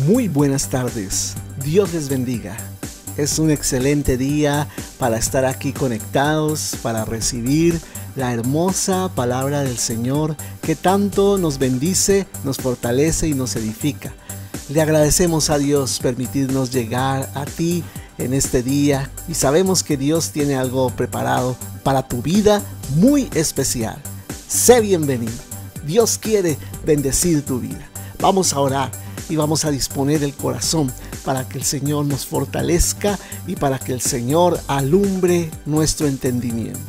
Muy buenas tardes, Dios les bendiga. Es un excelente día para estar aquí conectados, para recibir la hermosa palabra del Señor que tanto nos bendice, nos fortalece y nos edifica. Le agradecemos a Dios permitirnos llegar a ti en este día y sabemos que Dios tiene algo preparado para tu vida muy especial. Sé bienvenido. Dios quiere bendecir tu vida. Vamos a orar y vamos a disponer el corazón para que el Señor nos fortalezca y para que el Señor alumbre nuestro entendimiento.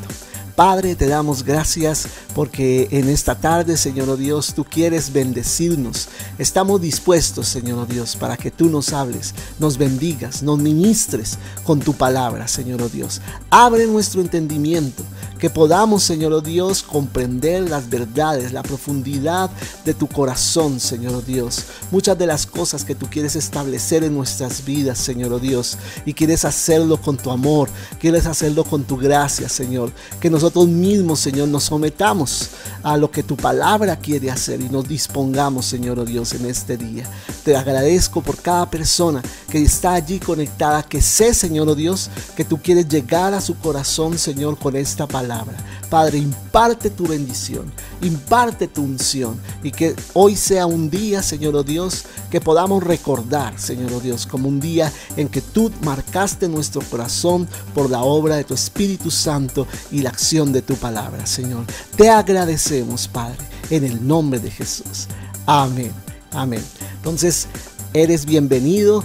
Padre, te damos gracias porque en esta tarde, Señor Dios, tú quieres bendecirnos. Estamos dispuestos, Señor Dios, para que tú nos hables, nos bendigas, nos ministres con tu palabra, Señor Dios. Abre nuestro entendimiento, que podamos, Señor Dios, comprender las verdades, la profundidad de tu corazón, Señor Dios. Muchas de las cosas que tú quieres establecer en nuestras vidas, Señor Dios, y quieres hacerlo con tu amor, quieres hacerlo con tu gracia, Señor. Que nosotros mismos, Señor, nos sometamos a lo que tu palabra quiere hacer y nos dispongamos, Señor Dios, en este día. Te agradezco por cada persona que está allí conectada, que sé, Señor Dios, que tú quieres llegar a su corazón, Señor, con esta palabra. Padre, imparte tu bendición, imparte tu unción y que hoy sea un día, Señor Dios, que podamos recordar, Señor Dios, como un día en que tú marcaste nuestro corazón por la obra de tu Espíritu Santo y la acción de tu palabra, Señor. Te agradecemos, Padre, en el nombre de Jesús. Amén, amén. Entonces, eres bienvenido.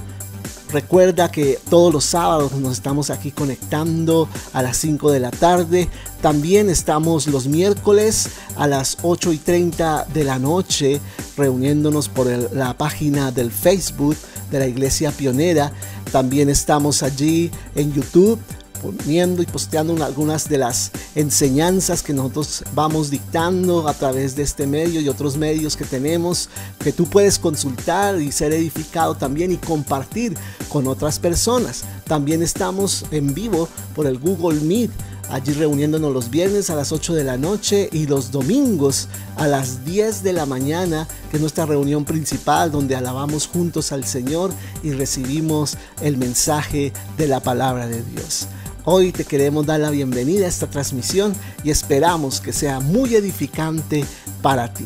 Recuerda que todos los sábados nos estamos aquí conectando a las 5 de la tarde. También estamos los miércoles a las 8:30 de la noche reuniéndonos por la página del Facebook de la Iglesia Pionera. También estamos allí en YouTube poniendo y posteando algunas de las enseñanzas que nosotros vamos dictando a través de este medio y otros medios que tenemos, que tú puedes consultar y ser edificado también y compartir con otras personas. También estamos en vivo por el Google Meet, allí reuniéndonos los viernes a las 8 de la noche y los domingos a las 10 de la mañana, que es nuestra reunión principal donde alabamos juntos al Señor y recibimos el mensaje de la palabra de Dios. Hoy te queremos dar la bienvenida a esta transmisión y esperamos que sea muy edificante para ti.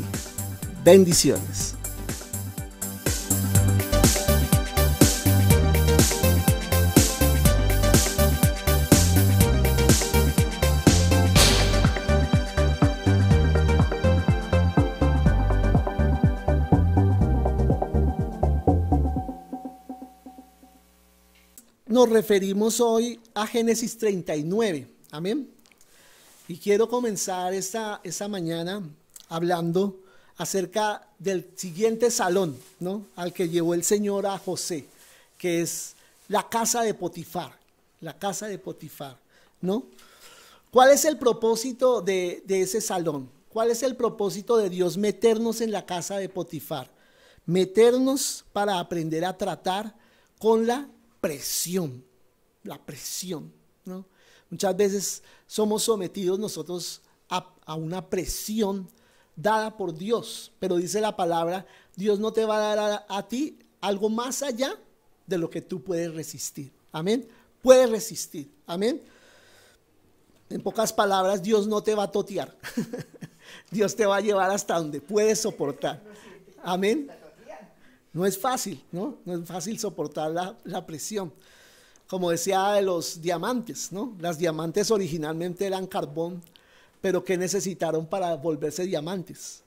Bendiciones. Nos referimos hoy a Génesis 39, amén. Y quiero comenzar esta mañana hablando acerca del siguiente salón, ¿no?, al que llevó el Señor a José, que es la casa de Potifar, ¿no? ¿Cuál es el propósito de ese salón? ¿Cuál es el propósito de Dios meternos en la casa de Potifar? Meternos para aprender a tratar con la presión, ¿no? Muchas veces somos sometidos nosotros a una presión dada por Dios, pero dice la palabra, Dios no te va a dar a ti algo más allá de lo que tú puedes resistir, amén, puedes resistir, amén. En pocas palabras, Dios no te va a totear, Dios te va a llevar hasta donde puedes soportar, amén. No es fácil, ¿no? No es fácil soportar la presión. Como decía de los diamantes, ¿no? Las diamantes originalmente eran carbón, pero ¿qué necesitaron para volverse diamantes?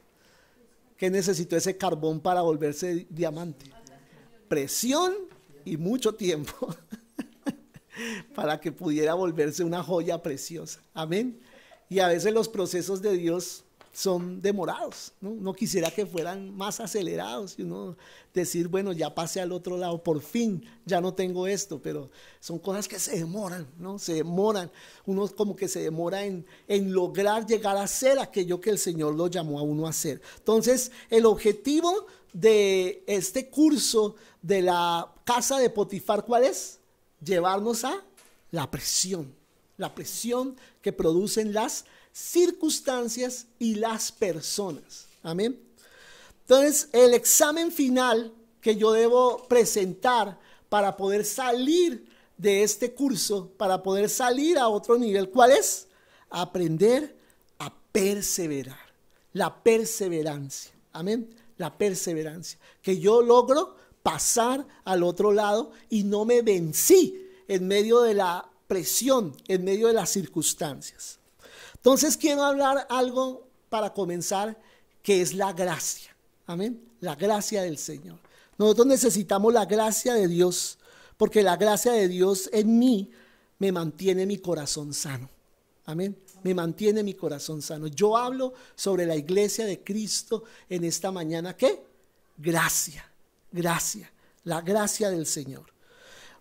¿Qué necesitó ese carbón para volverse diamante? Presión y mucho tiempo para que pudiera volverse una joya preciosa. Amén. Y a veces los procesos de Dios son demorados, ¿no? Uno quisiera que fueran más acelerados y uno decir, bueno, ya pasé al otro lado, por fin ya no tengo esto, pero son cosas que se demoran, ¿no? Se demoran, uno como que se demora en lograr llegar a ser aquello que el Señor lo llamó a uno a hacer. Entonces, el objetivo de este curso de la casa de Potifar, ¿cuál es? Llevarnos a la presión que producen las circunstancias y las personas. Amén. Entonces, el examen final que yo debo presentar para poder salir de este curso, para poder salir a otro nivel. ¿Cuál es? Aprender a perseverar. La perseverancia. Amén. La perseverancia. Que yo logro pasar al otro lado y no me vencí en medio de la presión, en medio de las circunstancias. Entonces quiero hablar algo para comenzar, que es la gracia. Amén. La gracia del Señor. Nosotros necesitamos la gracia de Dios, porque la gracia de Dios en mí me mantiene mi corazón sano. Amén. Me mantiene mi corazón sano. Yo hablo sobre la iglesia de Cristo en esta mañana. ¿Qué? Gracia, gracia, la gracia del Señor.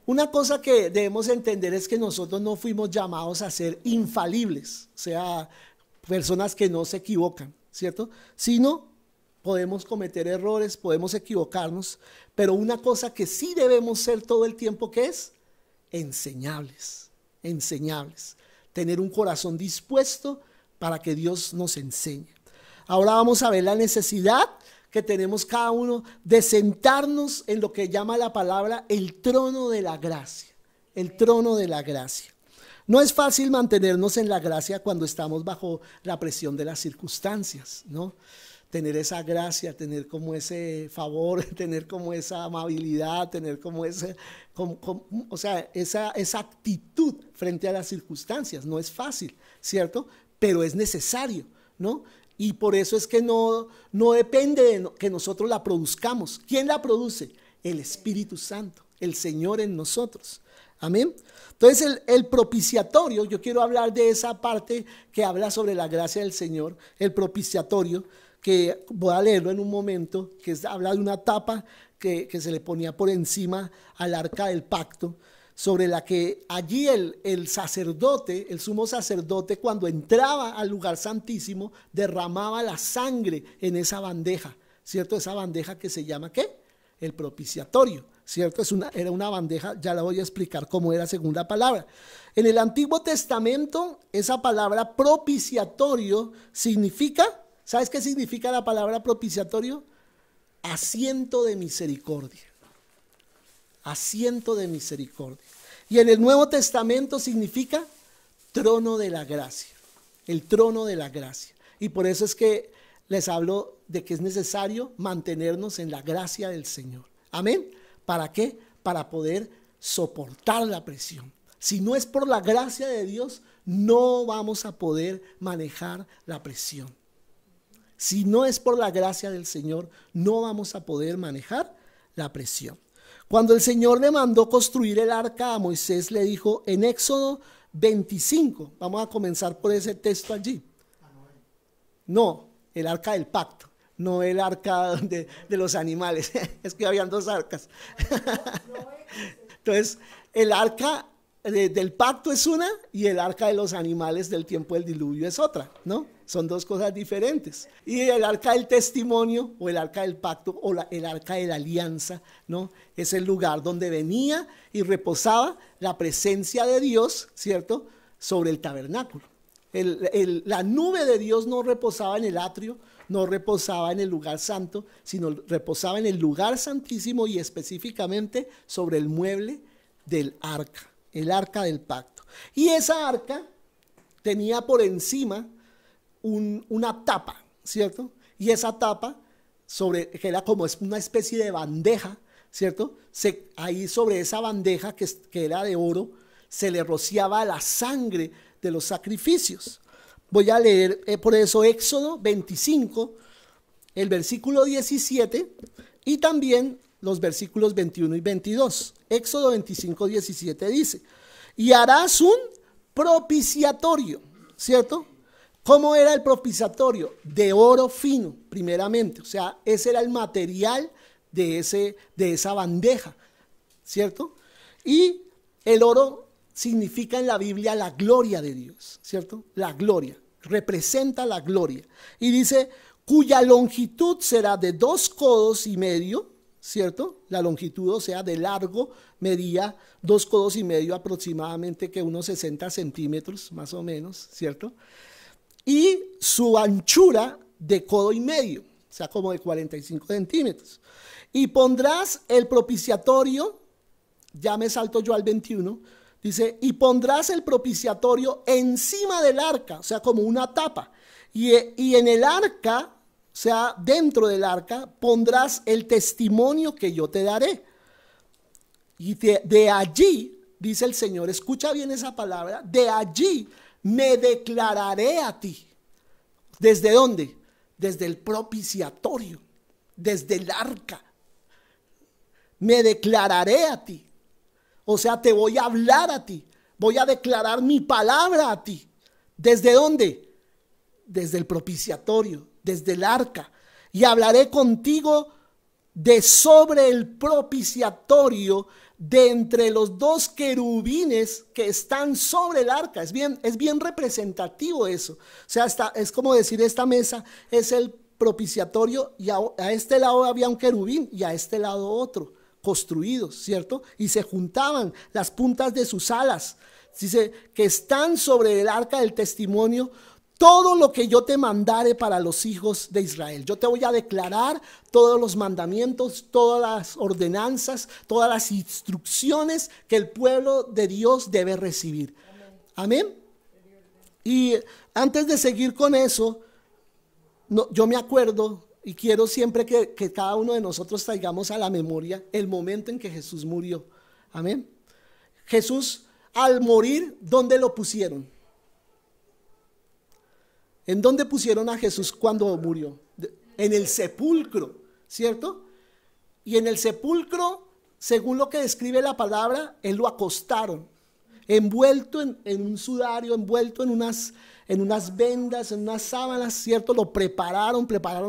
Una cosa que debemos entender es que nosotros no fuimos llamados a ser infalibles, o sea, personas que no se equivocan, ¿cierto? Sino podemos cometer errores, podemos equivocarnos, pero una cosa que sí debemos ser todo el tiempo, ¿qué es? Enseñables, enseñables. Tener un corazón dispuesto para que Dios nos enseñe. Ahora vamos a ver la necesidad que tenemos cada uno de sentarnos en lo que llama la palabra el trono de la gracia. El trono de la gracia. No es fácil mantenernos en la gracia cuando estamos bajo la presión de las circunstancias, ¿no? Tener esa gracia, tener como ese favor, tener como esa amabilidad, tener como ese, o sea, esa actitud frente a las circunstancias. No es fácil, ¿cierto? Pero es necesario, ¿no? Y por eso es que no depende de que nosotros la produzcamos. ¿Quién la produce? El Espíritu Santo, el Señor en nosotros. Amén. Entonces el propiciatorio, yo quiero hablar de esa parte que habla sobre la gracia del Señor, el propiciatorio, que voy a leerlo en un momento, que habla de una tapa que se le ponía por encima al arca del pacto, sobre la que allí el sacerdote, el sumo sacerdote, cuando entraba al lugar santísimo, derramaba la sangre en esa bandeja, ¿cierto? Esa bandeja que se llama, ¿qué? El propiciatorio, ¿cierto? Era una bandeja, ya la voy a explicar cómo era según la palabra. En el Antiguo Testamento, esa palabra propiciatorio significa, ¿sabes qué significa la palabra propiciatorio? Asiento de misericordia. Asiento de misericordia. Y en el Nuevo Testamento significa trono de la gracia. El trono de la gracia. Y por eso es que les hablo de que es necesario mantenernos en la gracia del Señor. Amén. ¿Para qué? Para poder soportar la presión. Si no es por la gracia de Dios, no vamos a poder manejar la presión. Si no es por la gracia del Señor, no vamos a poder manejar la presión. Cuando el Señor le mandó construir el arca a Moisés, le dijo en Éxodo 25, vamos a comenzar por ese texto allí. No, el arca del pacto, no el arca de los animales, es que habían dos arcas. Entonces, el arca del pacto es una y el arca de los animales del tiempo del diluvio es otra, ¿no? Son dos cosas diferentes. Y el arca del testimonio o el arca del pacto o el arca de la alianza, ¿no? Es el lugar donde venía y reposaba la presencia de Dios, ¿cierto? Sobre el tabernáculo. La nube de Dios no reposaba en el atrio, no reposaba en el lugar santo, sino reposaba en el lugar santísimo y específicamente sobre el mueble del arca, el arca del pacto. Y esa arca tenía por encima una tapa, ¿cierto? Y esa tapa, que era como una especie de bandeja, ¿cierto? Ahí sobre esa bandeja que era de oro, se le rociaba la sangre de los sacrificios. Voy a leer por eso Éxodo 25, el versículo 17 y también los versículos 21 y 22. Éxodo 25, 17 dice, y harás un propiciatorio, ¿cierto? ¿Cómo era el propiciatorio? De oro fino, primeramente. O sea, ese era el material de esa bandeja, ¿cierto? Y el oro significa en la Biblia la gloria de Dios, ¿cierto? La gloria, representa la gloria. Y dice, cuya longitud será de 2 codos y medio, ¿cierto? La longitud, o sea, de largo, medía 2 codos y medio aproximadamente, que unos 60 centímetros, más o menos, ¿cierto? Y su anchura de codo y medio, o sea, como de 45 centímetros. Y pondrás el propiciatorio, ya me salto yo al 21, dice, y pondrás el propiciatorio encima del arca, o sea, como una tapa. Y en el arca, o sea, dentro del arca, pondrás el testimonio que yo te daré. Y de allí, dice el Señor, escucha bien esa palabra, de allí me declararé a ti. ¿Desde dónde? Desde el propiciatorio, desde el arca. Me declararé a ti. O sea, te voy a hablar a ti. Voy a declarar mi palabra a ti. ¿Desde dónde? Desde el propiciatorio, desde el arca. Y hablaré contigo de sobre el propiciatorio, de entre los dos querubines que están sobre el arca. Es bien representativo eso. O sea, es como decir, esta mesa es el propiciatorio y a este lado había un querubín y a este lado otro, construidos, ¿cierto? Y se juntaban las puntas de sus alas. Dice que están sobre el arca del testimonio todo lo que yo te mandare para los hijos de Israel. Yo te voy a declarar todos los mandamientos, todas las ordenanzas, todas las instrucciones que el pueblo de Dios debe recibir. Amén. Y antes de seguir con eso, yo me acuerdo y quiero siempre que cada uno de nosotros traigamos a la memoria el momento en que Jesús murió. Amén. Jesús, al morir, ¿dónde lo pusieron? ¿En dónde pusieron a Jesús cuando murió? En el sepulcro, ¿cierto? Y en el sepulcro, según lo que describe la palabra, él lo acostaron, envuelto en un sudario, envuelto en unas vendas, en unas sábanas, ¿cierto? Lo prepararon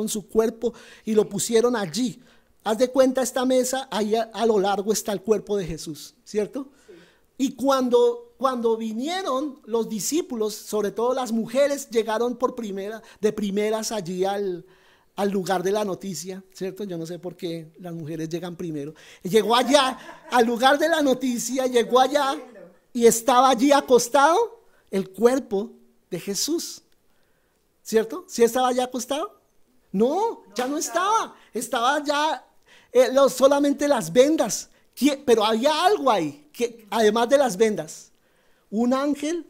su cuerpo y lo pusieron allí. Haz de cuenta esta mesa, ahí a lo largo está el cuerpo de Jesús, ¿cierto? Sí. Y cuando vinieron los discípulos, sobre todo las mujeres, llegaron de primeras allí al lugar de la noticia, ¿cierto? Yo no sé por qué las mujeres llegan primero. Llegó allá, al lugar de la noticia, llegó allá y estaba allí acostado el cuerpo de Jesús, ¿cierto? ¿Sí estaba allá acostado? No, ya no estaba. Estaba ya solamente las vendas. Pero había algo ahí, que además de las vendas, un ángel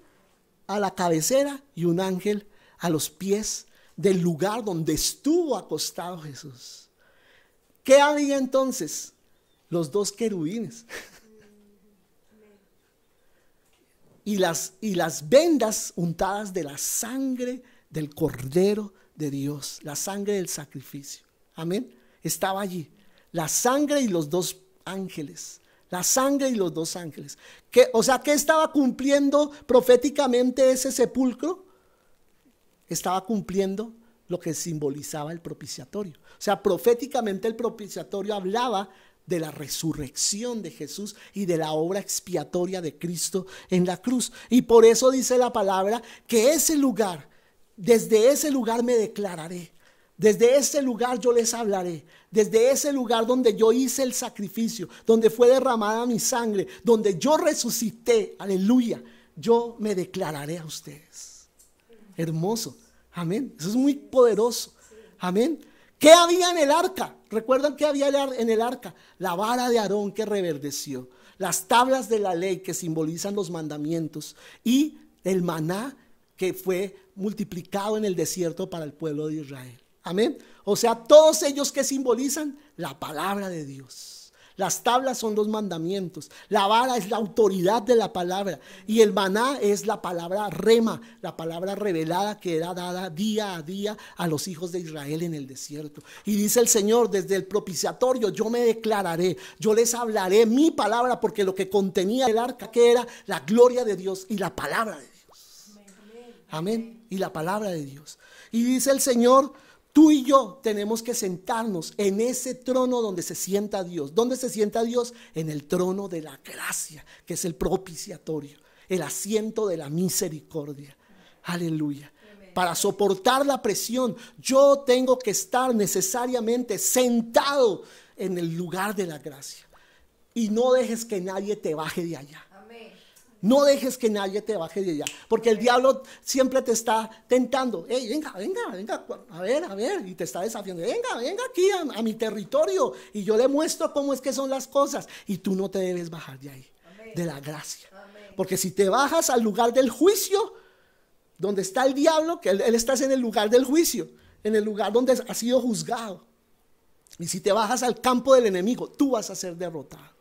a la cabecera y un ángel a los pies del lugar donde estuvo acostado Jesús. ¿Qué había entonces? Los dos querubines. Y las vendas untadas de la sangre del Cordero de Dios, la sangre del sacrificio. Amén. Estaba allí la sangre y los dos ángeles. La sangre y los dos ángeles. O sea, ¿qué estaba cumpliendo proféticamente ese sepulcro? Estaba cumpliendo lo que simbolizaba el propiciatorio. O sea, proféticamente el propiciatorio hablaba de la resurrección de Jesús y de la obra expiatoria de Cristo en la cruz. Y por eso dice la palabra que ese lugar, desde ese lugar me declararé. Desde ese lugar yo les hablaré. Desde ese lugar donde yo hice el sacrificio, donde fue derramada mi sangre, donde yo resucité, aleluya, yo me declararé a ustedes. Hermoso, amén. Eso es muy poderoso, amén. ¿Qué había en el arca? ¿Recuerdan qué había en el arca? La vara de Aarón que reverdeció, las tablas de la ley que simbolizan los mandamientos y el maná que fue multiplicado en el desierto para el pueblo de Israel. Amén. O sea, todos ellos que simbolizan la palabra de Dios. Las tablas son los mandamientos. La vara es la autoridad de la palabra. Y el maná es la palabra rema, la palabra revelada que era dada día a día a los hijos de Israel en el desierto. Y dice el Señor, desde el propiciatorio yo me declararé, yo les hablaré mi palabra, porque lo que contenía el arca, que era la gloria de Dios y la palabra de Dios. Amén. Y la palabra de Dios. Y dice el Señor, tú y yo tenemos que sentarnos en ese trono donde se sienta Dios. ¿Dónde se sienta Dios? En el trono de la gracia, que es el propiciatorio, el asiento de la misericordia. Aleluya. Para soportar la presión, yo tengo que estar necesariamente sentado en el lugar de la gracia. Y no dejes que nadie te baje de allá. No dejes que nadie te baje de allá, porque el diablo siempre te está tentando. Hey, venga, a ver, y te está desafiando. Venga aquí a mi territorio y yo le muestro cómo es que son las cosas. Y tú no te debes bajar de ahí, de la gracia. Porque si te bajas al lugar del juicio, donde está el diablo, que él está en el lugar del juicio, en el lugar donde has sido juzgado. Y si te bajas al campo del enemigo, tú vas a ser derrotado,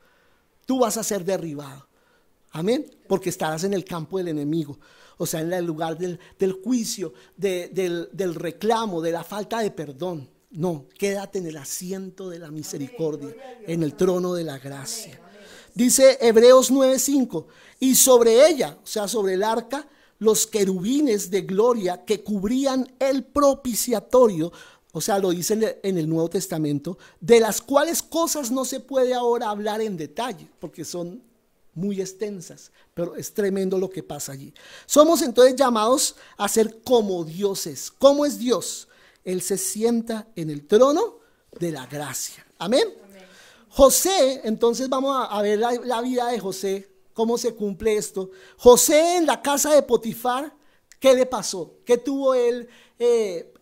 tú vas a ser derribado. Amén, porque estarás en el campo del enemigo, o sea, en el lugar del juicio, del reclamo, de la falta de perdón. No, quédate en el asiento de la misericordia, en el trono de la gracia. Dice Hebreos 9:5, y sobre ella, o sea, sobre el arca, los querubines de gloria que cubrían el propiciatorio, o sea, lo dice en el Nuevo Testamento, de las cuales cosas no se puede ahora hablar en detalle, porque son muy extensas, pero es tremendo lo que pasa allí. Somos entonces llamados a ser como Dios es. ¿Cómo es Dios? Él se sienta en el trono de la gracia. Amén. José, entonces vamos a ver la vida de José, cómo se cumple esto. José en la casa de Potifar, ¿qué le pasó? ¿Qué tuvo él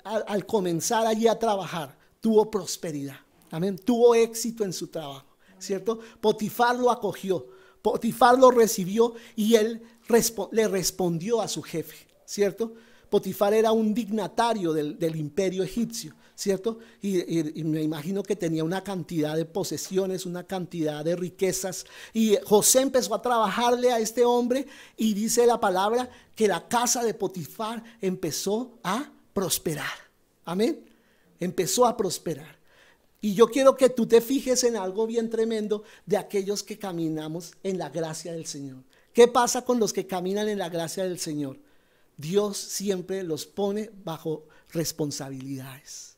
al comenzar allí a trabajar? Tuvo prosperidad. Amén. Tuvo éxito en su trabajo, ¿cierto? Potifar lo acogió. Potifar lo recibió y él le respondió a su jefe, ¿cierto? Potifar era un dignatario del imperio egipcio, ¿cierto? Y me imagino que tenía una cantidad de posesiones, una cantidad de riquezas. Y José empezó a trabajarle a este hombre y dice la palabra que la casa de Potifar empezó a prosperar. Amén. Empezó a prosperar. Y yo quiero que tú te fijes en algo bien tremendo de aquellos que caminamos en la gracia del Señor. ¿Qué pasa con los que caminan en la gracia del Señor? Dios siempre los pone bajo responsabilidades.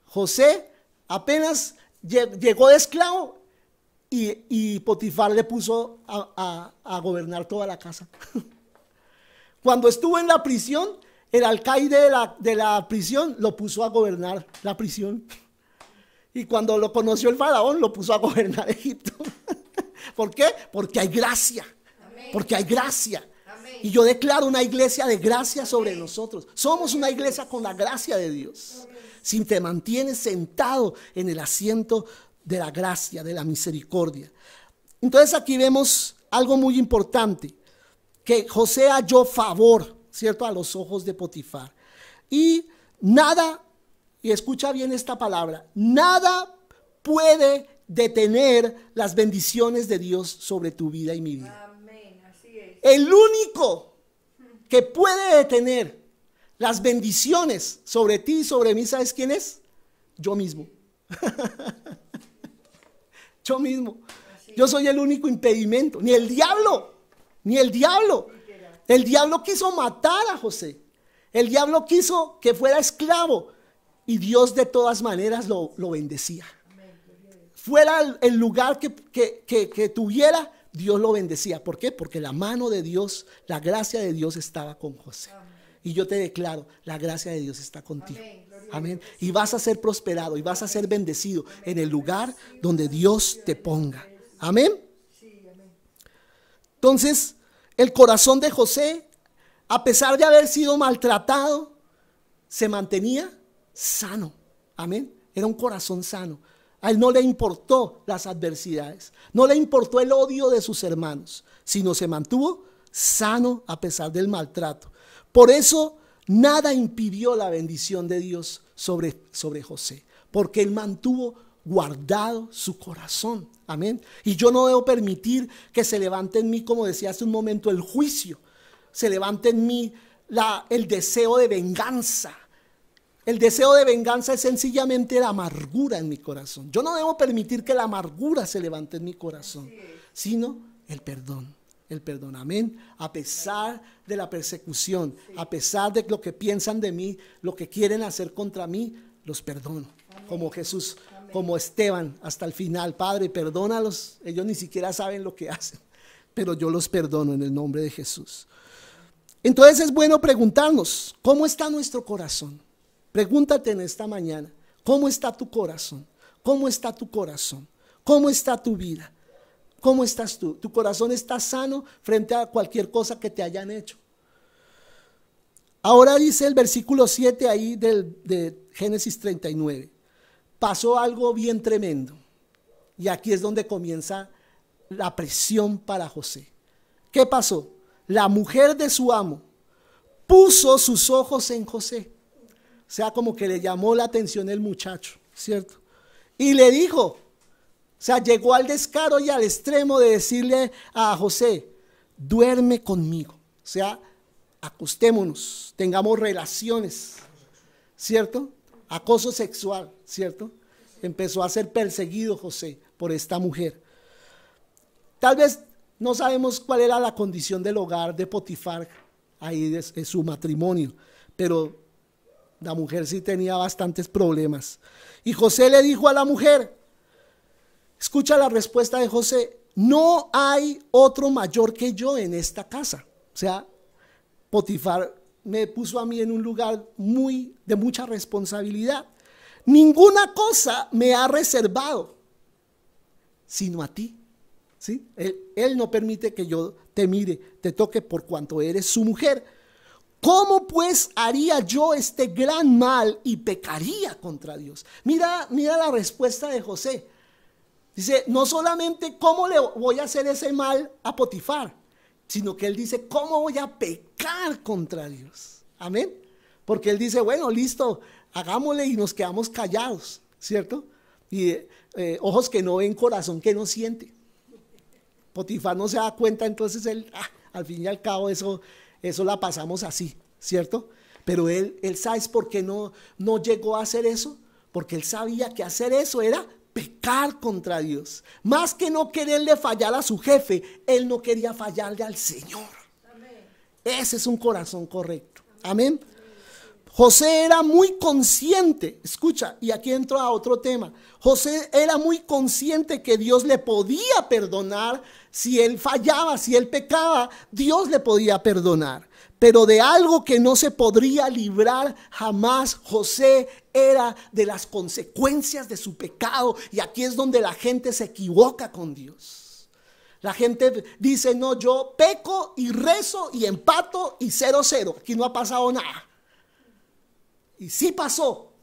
José apenas llegó de esclavo y Potifar le puso a gobernar toda la casa. Cuando estuvo en la prisión, el alcaide de la prisión lo puso a gobernar la prisión. Y cuando lo conoció el faraón, lo puso a gobernar Egipto. ¿Por qué? Porque hay gracia. Amén. Porque hay gracia. Amén. Y yo declaro una iglesia de gracia sobre nosotros. Somos una iglesia con la gracia de Dios. Amén. Si te mantienes sentado en el asiento de la gracia, de la misericordia. Entonces aquí vemos algo muy importante. Que José halló favor, ¿cierto? A los ojos de Potifar. Y nada... Y escucha bien esta palabra, nada puede detener las bendiciones de Dios sobre tu vida y mi vida. Amén, así es. El único que puede detener las bendiciones sobre ti y sobre mí, ¿sabes quién es? Yo mismo. Yo mismo. Yo soy el único impedimento, ni el diablo. El diablo quiso matar a José. El diablo quiso que fuera esclavo. Y Dios de todas maneras lo bendecía. Fuera el lugar que tuviera, Dios lo bendecía. ¿Por qué? Porque la mano de Dios, la gracia de Dios estaba con José. Y yo te declaro, la gracia de Dios está contigo. Amén. Y vas a ser prosperado y vas a ser bendecido en el lugar donde Dios te ponga. Amén. Entonces, el corazón de José, a pesar de haber sido maltratado, se mantenía sano. Amén. Era un corazón sano. A él no le importó las adversidades, no le importó el odio de sus hermanos, sino se mantuvo sano a pesar del maltrato. Por eso nada impidió la bendición de Dios sobre José, porque él mantuvo guardado su corazón. Amén. Y yo no debo permitir que se levante en mí, como decía hace un momento, el juicio. Se levante en mí el deseo de venganza. El deseo de venganza es sencillamente la amargura en mi corazón. Yo no debo permitir que la amargura se levante en mi corazón, sino el perdón. El perdón, amén. A pesar de la persecución, a pesar de lo que piensan de mí, lo que quieren hacer contra mí, los perdono. Como Jesús, como Esteban, hasta el final. Padre, perdónalos. Ellos ni siquiera saben lo que hacen, pero yo los perdono en el nombre de Jesús. Entonces es bueno preguntarnos, ¿cómo está nuestro corazón? Pregúntate en esta mañana, ¿cómo está tu corazón? ¿Cómo está tu corazón? ¿Cómo está tu vida? ¿Cómo estás tú? ¿Tu corazón está sano frente a cualquier cosa que te hayan hecho? Ahora dice el versículo 7 ahí de Génesis 39. Pasó algo bien tremendo. Y aquí es donde comienza la presión para José. ¿Qué pasó? La mujer de su amo puso sus ojos en José. O sea, como que le llamó la atención el muchacho, ¿cierto? Y le dijo, o sea, llegó al descaro y al extremo de decirle a José, duerme conmigo. O sea, acostémonos, tengamos relaciones, ¿cierto? Acoso sexual, ¿cierto? Empezó a ser perseguido José por esta mujer. Tal vez no sabemos cuál era la condición del hogar de Potifar, ahí de su matrimonio, pero la mujer sí tenía bastantes problemas. Y José le dijo a la mujer, escucha la respuesta de José, no hay otro mayor que yo en esta casa. O sea, Potifar me puso a mí en un lugar de mucha responsabilidad. Ninguna cosa me ha reservado, sino a ti. ¿Sí? Él no permite que yo te mire, te toque por cuanto eres su mujer. ¿Cómo pues haría yo este gran mal y pecaría contra Dios? Mira la respuesta de José. Dice, no solamente cómo le voy a hacer ese mal a Potifar, sino que él dice, ¿cómo voy a pecar contra Dios? Amén. Porque él dice, bueno, listo, hagámosle y nos quedamos callados, ¿cierto? Y ojos que no ven, corazón que no siente. Potifar no se da cuenta, entonces él, al fin y al cabo, eso la pasamos así, ¿cierto? Pero él ¿sabes por qué no llegó a hacer eso? Porque él sabía que hacer eso era pecar contra Dios. Más que no quererle fallar a su jefe, él no quería fallarle al Señor. Amén. Ese es un corazón correcto. Amén. José era muy consciente, escucha, y aquí entro a otro tema. José era muy consciente que Dios le podía perdonar si él fallaba, si él pecaba, Dios le podía perdonar. Pero de algo que no se podría librar jamás, José era de las consecuencias de su pecado. Y aquí es donde la gente se equivoca con Dios. La gente dice, no, yo peco y rezo y empato y 0-0, aquí no ha pasado nada. Y sí pasó.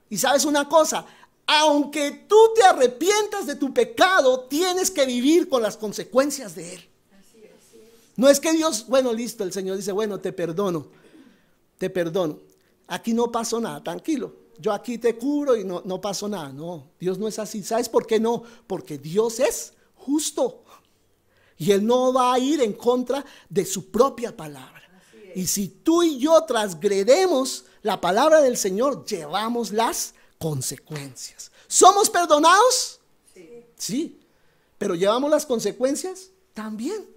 Y sabes una cosa, aunque tú te arrepientas de tu pecado, tienes que vivir con las consecuencias de él. No es que Dios, bueno, listo, el Señor dice, bueno, te perdono. Aquí no pasó nada, tranquilo. Yo aquí te cubro y no pasó nada. No, Dios no es así. ¿Sabes por qué no? Porque Dios es justo. Y Él no va a ir en contra de su propia palabra. Y si tú y yo transgredemos la palabra del Señor, llevamos las consecuencias. ¿Somos perdonados? Sí. ¿Pero llevamos las consecuencias? También.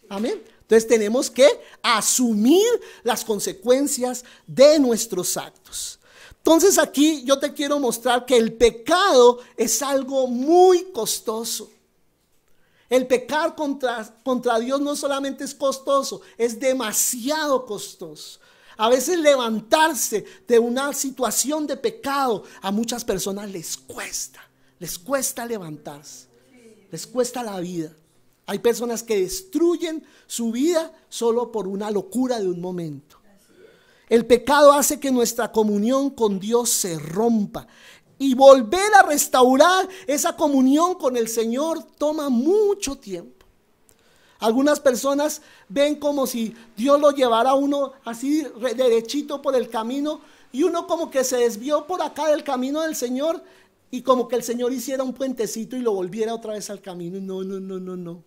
Amén. Entonces tenemos que asumir las consecuencias de nuestros actos. Entonces aquí yo te quiero mostrar que el pecado es algo muy costoso. El pecar contra Dios no solamente es costoso, es demasiado costoso. A veces levantarse de una situación de pecado a muchas personas les cuesta levantarse, les cuesta la vida. Hay personas que destruyen su vida solo por una locura de un momento. El pecado hace que nuestra comunión con Dios se rompa. Y volver a restaurar esa comunión con el Señor toma mucho tiempo. Algunas personas ven como si Dios lo llevara a uno así derechito por el camino y uno como que se desvió por acá del camino del Señor y como que el Señor hiciera un puentecito y lo volviera otra vez al camino. No.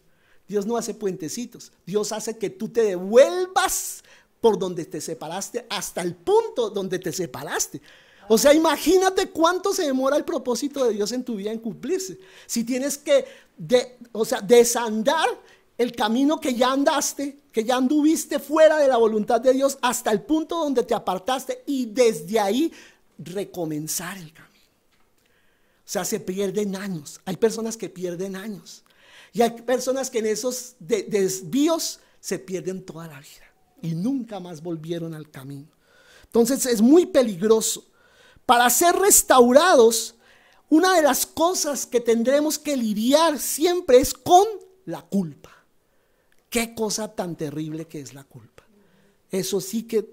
Dios no hace puentecitos. Dios hace que tú te devuelvas por donde te separaste hasta el punto donde te separaste. O sea, imagínate cuánto se demora el propósito de Dios en tu vida en cumplirse. Si tienes que desandar el camino que ya andaste, que ya anduviste fuera de la voluntad de Dios hasta el punto donde te apartaste y desde ahí recomenzar el camino. O sea, se pierden años. Hay personas que pierden años. Y hay personas que en esos desvíos se pierden toda la vida y nunca más volvieron al camino. Entonces es muy peligroso. Para ser restaurados, una de las cosas que tendremos que lidiar siempre es con la culpa. Qué cosa tan terrible que es la culpa. Eso sí que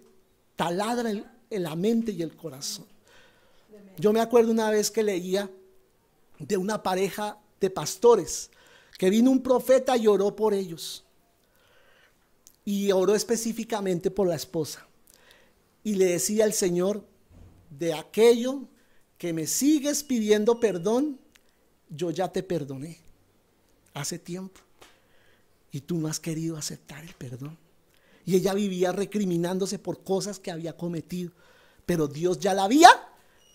taladra en la mente y el corazón. Yo me acuerdo una vez que leía de una pareja de pastores, que vino un profeta y oró por ellos. Y oró específicamente por la esposa. Y le decía al Señor: de aquello que me sigues pidiendo perdón, yo ya te perdoné hace tiempo. Y tú no has querido aceptar el perdón. Y ella vivía recriminándose por cosas que había cometido. Pero Dios ya la había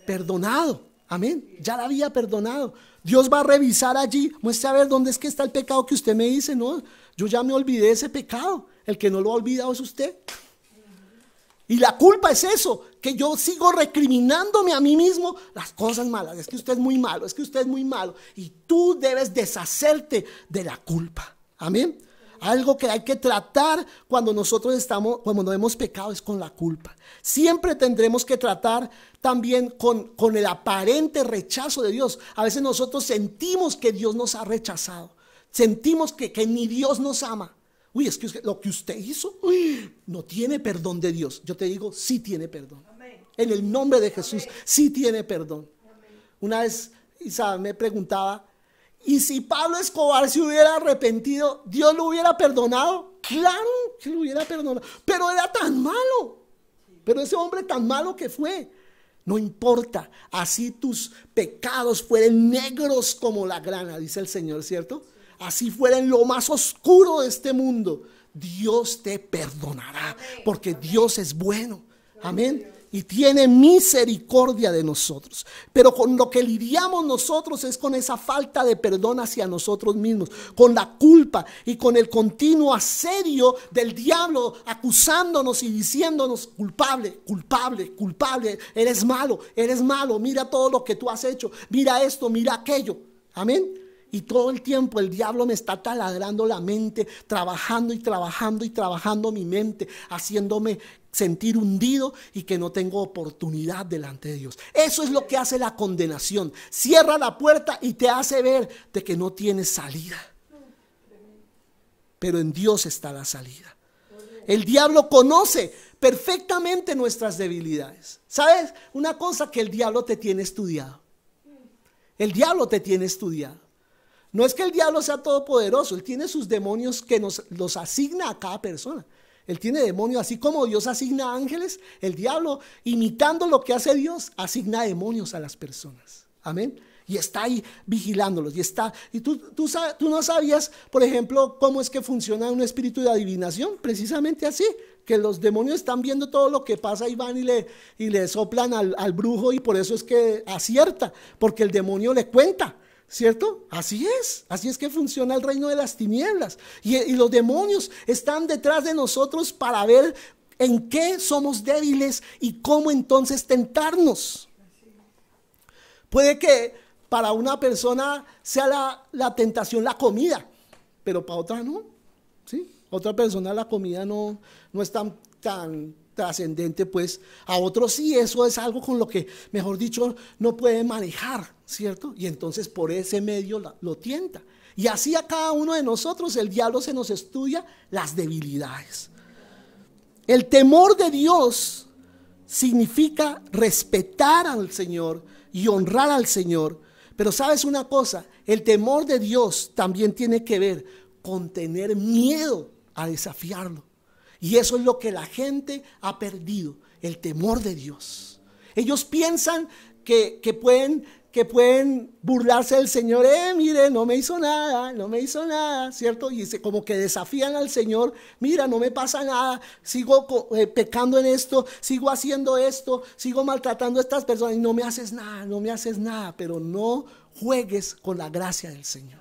perdonado. Amén. Ya la había perdonado. Dios va a revisar allí. Muestre a ver dónde es que está el pecado que usted me dice. No, yo ya me olvidé de ese pecado. El que no lo ha olvidado es usted. Y la culpa es eso, que yo sigo recriminándome a mí mismo las cosas malas. Es que usted es muy malo, es que usted es muy malo. Y tú debes deshacerte de la culpa. Amén. Algo que hay que tratar cuando cuando hemos pecado es con la culpa. Siempre tendremos que tratar también con el aparente rechazo de Dios. A veces nosotros sentimos que Dios nos ha rechazado. Sentimos que ni Dios nos ama. Uy, es que lo que usted hizo, no tiene perdón de Dios. Yo te digo, sí tiene perdón. Amén. En el nombre de Jesús, amén, sí tiene perdón. Amén. Una vez Isabel me preguntaba: ¿y si Pablo Escobar se hubiera arrepentido, Dios lo hubiera perdonado? Claro que lo hubiera perdonado, pero era tan malo. Pero ese hombre tan malo que fue, no importa, así tus pecados fueren negros como la grana, dice el Señor, ¿cierto? Así fueren lo más oscuro de este mundo, Dios te perdonará, porque Dios es bueno. Amén. Y tiene misericordia de nosotros. Pero con lo que lidiamos nosotros es con esa falta de perdón hacia nosotros mismos, con la culpa y con el continuo asedio del diablo acusándonos y diciéndonos: culpable, culpable, culpable, eres malo, mira todo lo que tú has hecho, mira esto, mira aquello. Amén. Y todo el tiempo el diablo me está taladrando la mente, trabajando y trabajando y trabajando mi mente, haciéndome sentir hundido y que no tengo oportunidad delante de Dios. Eso es lo que hace la condenación. Cierra la puerta y te hace ver de que no tienes salida. Pero en Dios está la salida. El diablo conoce perfectamente nuestras debilidades. ¿Sabes? Una cosa, que el diablo te tiene estudiado. El diablo te tiene estudiado. No es que el diablo sea todopoderoso, él tiene sus demonios que los asigna a cada persona. Él tiene demonios, así como Dios asigna ángeles, el diablo, imitando lo que hace Dios, asigna demonios a las personas. Amén. Y está ahí vigilándolos. Y tú no sabías, por ejemplo, cómo es que funciona un espíritu de adivinación. Precisamente así, que los demonios están viendo todo lo que pasa y van y le soplan al brujo, y por eso es que acierta, porque el demonio le cuenta. ¿Cierto? Así es que funciona el reino de las tinieblas. Y los demonios están detrás de nosotros para ver en qué somos débiles y cómo entonces tentarnos. Puede que para una persona sea la tentación la comida, pero para otra no. ¿Sí? Otra persona la comida no es tan trascendente, pues a otros sí, eso es algo con lo que, mejor dicho, no puede manejar, ¿cierto? Y entonces por ese medio lo tienta. Y así a cada uno de nosotros el diablo se nos estudia las debilidades. El temor de Dios significa respetar al Señor y honrar al Señor. Pero ¿sabes una cosa? El temor de Dios también tiene que ver con tener miedo a desafiarlo. Y eso es lo que la gente ha perdido, el temor de Dios. Ellos piensan que pueden burlarse del Señor. Mire, no me hizo nada, ¿cierto? Y como que desafían al Señor. Mira, no me pasa nada, sigo pecando en esto, sigo haciendo esto, sigo maltratando a estas personas y no me haces nada. Pero no juegues con la gracia del Señor,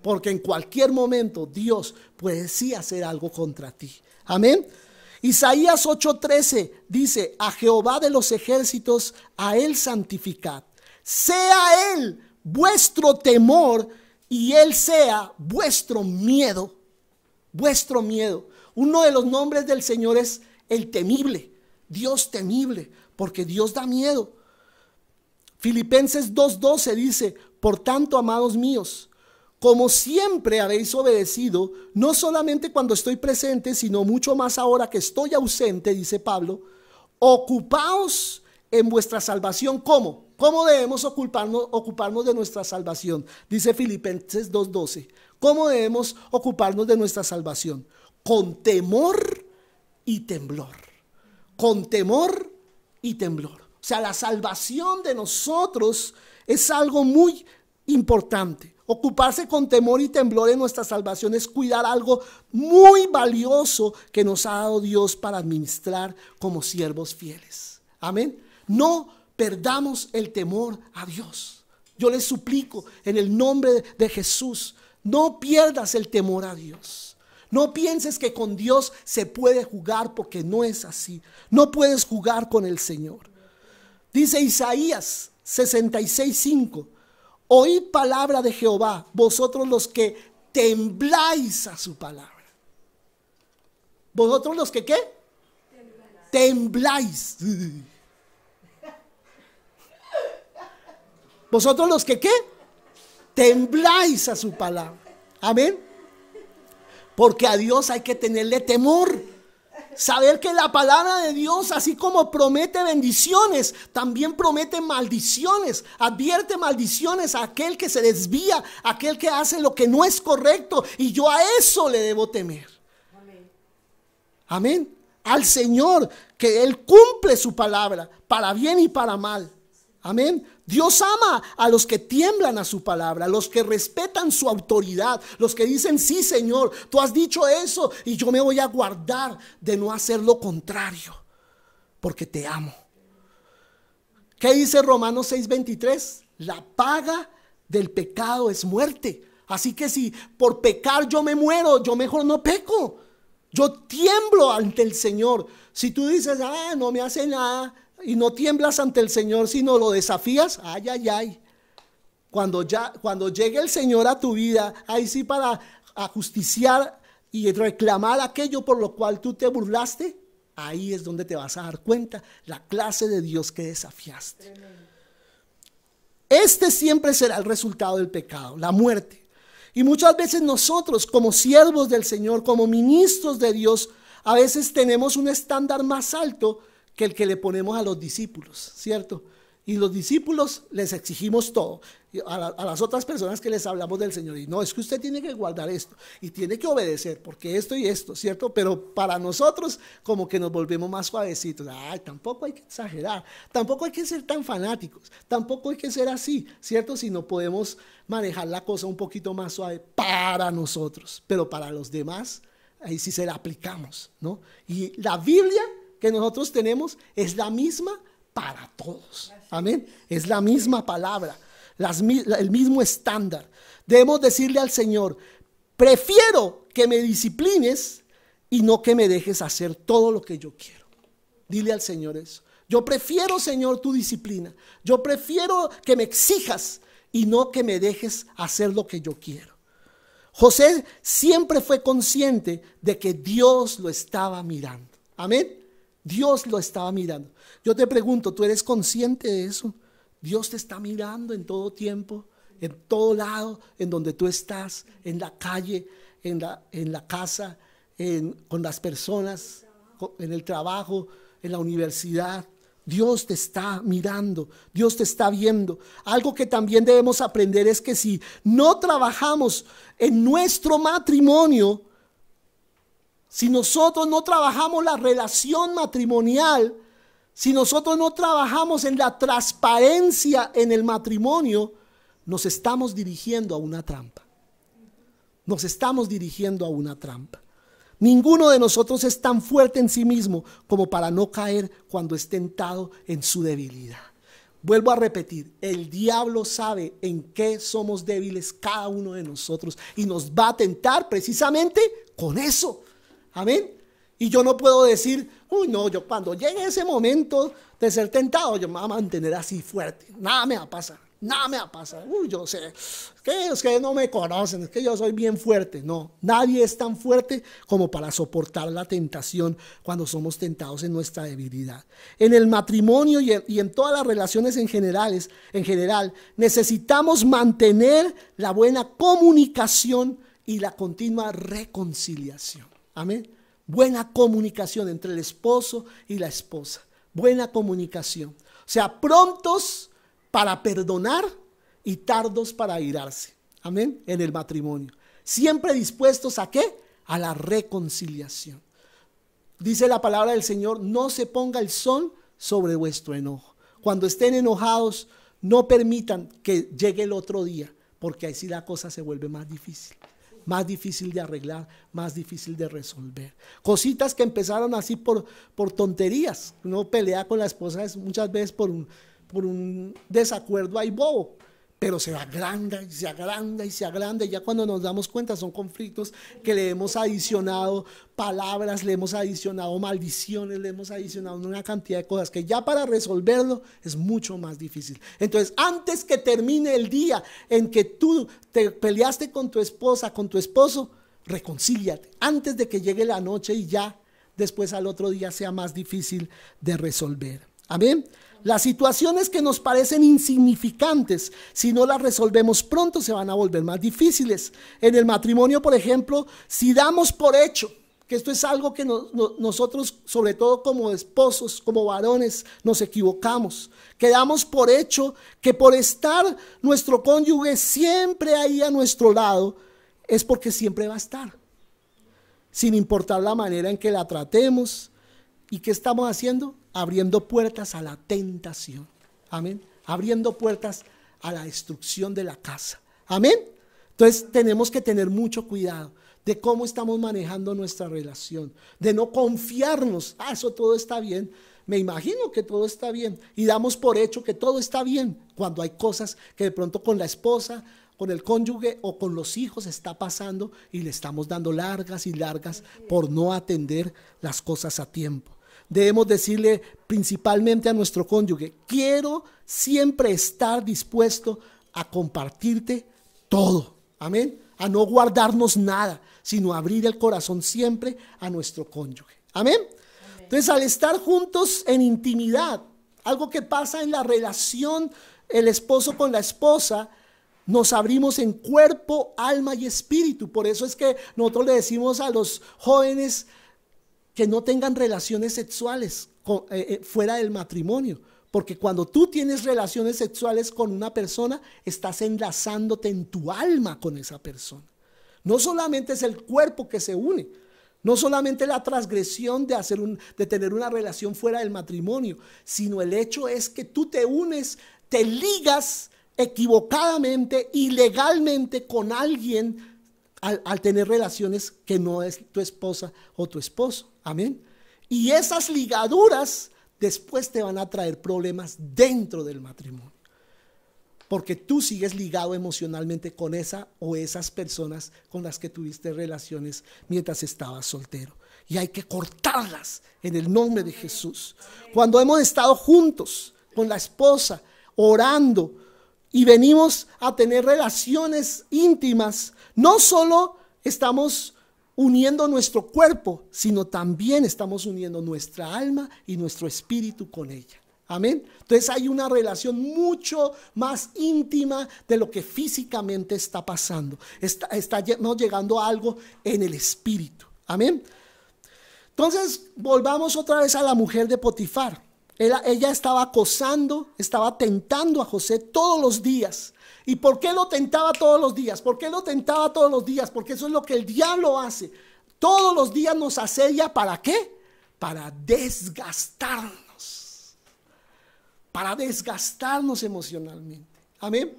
porque en cualquier momento Dios puede sí hacer algo contra ti. Amén. Isaías 8:13 dice: a Jehová de los ejércitos, a él santificad. Sea él vuestro temor y él sea vuestro miedo. Vuestro miedo. Uno de los nombres del Señor es el temible. Dios temible, porque Dios da miedo. Filipenses 2:12 dice: por tanto, amados míos, como siempre habéis obedecido, no solamente cuando estoy presente, sino mucho más ahora que estoy ausente, dice Pablo, ocupaos en vuestra salvación. ¿Cómo? ¿Cómo debemos ocuparnos de nuestra salvación? Dice Filipenses 2:12. ¿Cómo debemos ocuparnos de nuestra salvación? Con temor y temblor. Con temor y temblor. O sea, la salvación de nosotros es algo muy importante. Ocuparse con temor y temblor en nuestra salvación es cuidar algo muy valioso que nos ha dado Dios para administrar como siervos fieles. Amén. No perdamos el temor a Dios. Yo les suplico en el nombre de Jesús, no pierdas el temor a Dios. No pienses que con Dios se puede jugar, porque no es así. No puedes jugar con el Señor. Dice Isaías 66:5. Oíd palabra de Jehová, vosotros los que tembláis a su palabra. ¿Vosotros los que qué? Tembláis. ¿Vosotros los que qué? Tembláis a su palabra. Amén. Porque a Dios hay que tenerle temor. Saber que la palabra de Dios, así como promete bendiciones, también promete maldiciones. Advierte maldiciones a aquel que se desvía, a aquel que hace lo que no es correcto. Y yo a eso le debo temer. Amén. Amén. Al Señor, que Él cumple su palabra para bien y para mal. Amén. Dios ama a los que tiemblan a su palabra, a los que respetan su autoridad, los que dicen: sí, Señor, tú has dicho eso y yo me voy a guardar de no hacer lo contrario, porque te amo. ¿Qué dice Romanos 6:23? La paga del pecado es muerte. Así que si por pecar yo me muero, yo mejor no peco. Yo tiemblo ante el Señor. Si tú dices: no me hace nada, y no tiemblas ante el Señor, sino lo desafías, ay, ay, ay. Cuando llegue el Señor a tu vida, ahí sí, para ajusticiar y reclamar aquello por lo cual tú te burlaste, ahí es donde te vas a dar cuenta la clase de Dios que desafiaste. Este siempre será el resultado del pecado, la muerte. Y muchas veces nosotros, como siervos del Señor, como ministros de Dios, a veces tenemos un estándar más alto que el que le ponemos a los discípulos, ¿cierto? Y los discípulos les exigimos todo. A las otras personas que les hablamos del Señor, y no, es que usted tiene que guardar esto y tiene que obedecer porque esto y esto, ¿cierto? Pero para nosotros como que nos volvemos más suavecitos. Ay, tampoco hay que exagerar, tampoco hay que ser tan fanáticos, tampoco hay que ser así, ¿cierto? Si no podemos manejar la cosa un poquito más suave para nosotros, pero para los demás, ahí sí se la aplicamos, ¿no? Y la Biblia que nosotros tenemos es la misma para todos. Amén. Es la misma palabra, el mismo estándar. Debemos decirle al Señor: prefiero que me disciplines y no que me dejes hacer todo lo que yo quiero. Dile al Señor eso. Yo prefiero, Señor, tu disciplina. Yo prefiero que me exijas y no que me dejes hacer lo que yo quiero. José siempre fue consciente de que Dios lo estaba mirando. Amén. Dios lo estaba mirando. Yo te pregunto, ¿tú eres consciente de eso? Dios te está mirando en todo tiempo, en todo lado, en donde tú estás, en la calle, en la casa, con las personas, en el trabajo, en la universidad. Dios te está mirando, Dios te está viendo. Algo que también debemos aprender es que si no trabajamos en nuestro matrimonio, si nosotros no trabajamos la relación matrimonial, si nosotros no trabajamos en la transparencia en el matrimonio, nos estamos dirigiendo a una trampa. Nos estamos dirigiendo a una trampa. Ninguno de nosotros es tan fuerte en sí mismo como para no caer cuando es tentado en su debilidad. Vuelvo a repetir, el diablo sabe en qué somos débiles cada uno de nosotros y nos va a tentar precisamente con eso. Amén. Y yo no puedo decir: uy, no, yo cuando llegue ese momento de ser tentado, yo me voy a mantener así fuerte, nada me va a pasar. nada me va a pasar. Yo sé, que ustedes no me conocen, es que yo soy bien fuerte. No, nadie es tan fuerte como para soportar la tentación cuando somos tentados en nuestra debilidad. En el matrimonio y en todas las relaciones en general, necesitamos mantener la buena comunicación y la continua reconciliación. Amén. Buena comunicación entre el esposo y la esposa. Buena comunicación. O sea, prontos para perdonar y tardos para airarse. Amén. En el matrimonio. Siempre dispuestos ¿a qué? A la reconciliación. Dice la palabra del Señor, no se ponga el sol sobre vuestro enojo. Cuando estén enojados, no permitan que llegue el otro día, porque ahí sí la cosa se vuelve más difícil de arreglar, más difícil de resolver. Cositas que empezaron así por tonterías. Uno pelea con la esposa muchas veces por un desacuerdo ahí bobo, pero se agranda y se agranda y se agranda, y ya cuando nos damos cuenta son conflictos que le hemos adicionado palabras, le hemos adicionado maldiciones, le hemos adicionado una cantidad de cosas que ya para resolverlo es mucho más difícil. Entonces, antes que termine el día en que tú te peleaste con tu esposa, con tu esposo, reconcíliate antes de que llegue la noche y ya después al otro día sea más difícil de resolver. Amén. Las situaciones que nos parecen insignificantes, si no las resolvemos pronto, se van a volver más difíciles. En el matrimonio, por ejemplo, si damos por hecho, que esto es algo que nosotros, sobre todo como esposos, como varones, nos equivocamos. Que damos por hecho que por estar nuestro cónyuge siempre ahí a nuestro lado, es porque siempre va a estar. Sin importar la manera en que la tratemos. ¿Y qué estamos haciendo? Abriendo puertas a la tentación. Amén. Abriendo puertas a la destrucción de la casa. Amén. Entonces tenemos que tener mucho cuidado de cómo estamos manejando nuestra relación. De no confiarnos. Eso todo está bien. Me imagino que todo está bien. Y damos por hecho que todo está bien. Cuando hay cosas que de pronto con la esposa, con el cónyuge o con los hijos está pasando y le estamos dando largas y largas por no atender las cosas a tiempo. Debemos decirle principalmente a nuestro cónyuge, quiero siempre estar dispuesto a compartirte todo. Amén. A no guardarnos nada, sino abrir el corazón siempre a nuestro cónyuge. Amén. Entonces, al estar juntos en intimidad, algo que pasa en la relación el esposo con la esposa, nos abrimos en cuerpo, alma y espíritu. Por eso es que nosotros le decimos a los jóvenes que no tengan relaciones sexuales fuera del matrimonio, porque cuando tú tienes relaciones sexuales con una persona, estás enlazándote en tu alma con esa persona. No solamente es el cuerpo que se une, no solamente la transgresión de tener una relación fuera del matrimonio, sino el hecho es que tú te unes, te ligas equivocadamente, ilegalmente con alguien al tener relaciones que no es tu esposa o tu esposo. Amén. Y esas ligaduras después te van a traer problemas dentro del matrimonio. Porque tú sigues ligado emocionalmente con esa o esas personas con las que tuviste relaciones mientras estabas soltero. Y hay que cortarlas en el nombre de Jesús. Cuando hemos estado juntos con la esposa, orando, y venimos a tener relaciones íntimas, no solo estamos uniendo nuestro cuerpo, sino también estamos uniendo nuestra alma y nuestro espíritu con ella. Amén. Entonces hay una relación mucho más íntima de lo que físicamente está pasando. Estamos llegando a algo en el espíritu. Amén. Entonces volvamos otra vez a la mujer de Potifar. Ella estaba acosando, estaba tentando a José todos los días. ¿Y por qué lo tentaba todos los días? ¿Por qué lo tentaba todos los días? Porque eso es lo que el diablo hace. Todos los días nos asedia, ¿para qué? Para desgastarnos. Para desgastarnos emocionalmente. Amén.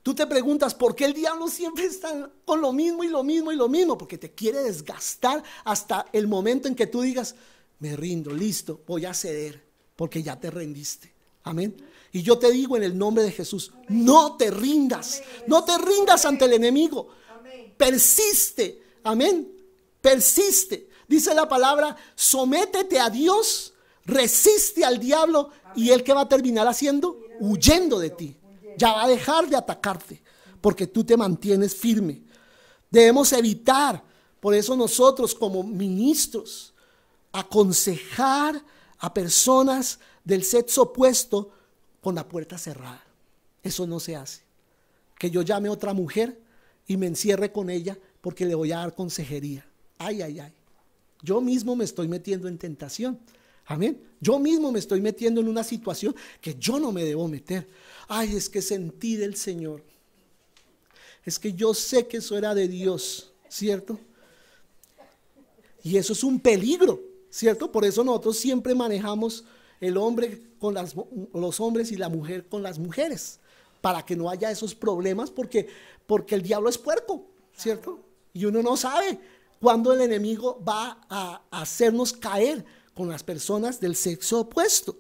Tú te preguntas, ¿por qué el diablo siempre está con lo mismo y lo mismo y lo mismo? Porque te quiere desgastar hasta el momento en que tú digas, me rindo, listo, voy a ceder, porque ya te rendiste. Amén. Y yo te digo en el nombre de Jesús, no te rindas, no te rindas ante el enemigo. Persiste, amén, persiste. Dice la palabra, sométete a Dios, resiste al diablo y él, ¿qué va a terminar haciendo? Huyendo de ti. Ya va a dejar de atacarte porque tú te mantienes firme. Debemos evitar, por eso nosotros como ministros, aconsejar a personas del sexo opuesto con la puerta cerrada. Eso no se hace. Que yo llame a otra mujer y me encierre con ella porque le voy a dar consejería. Ay, ay, ay. Yo mismo me estoy metiendo en tentación. Amén. Yo mismo me estoy metiendo en una situación que yo no me debo meter. Ay, es que sentí del Señor. Es que yo sé que eso era de Dios, ¿cierto? Y eso es un peligro, ¿cierto? Por eso nosotros siempre manejamos el hombre con los hombres y la mujer con las mujeres, para que no haya esos problemas, porque el diablo es puerco, ¿cierto? Y uno no sabe cuándo el enemigo va a hacernos caer con las personas del sexo opuesto.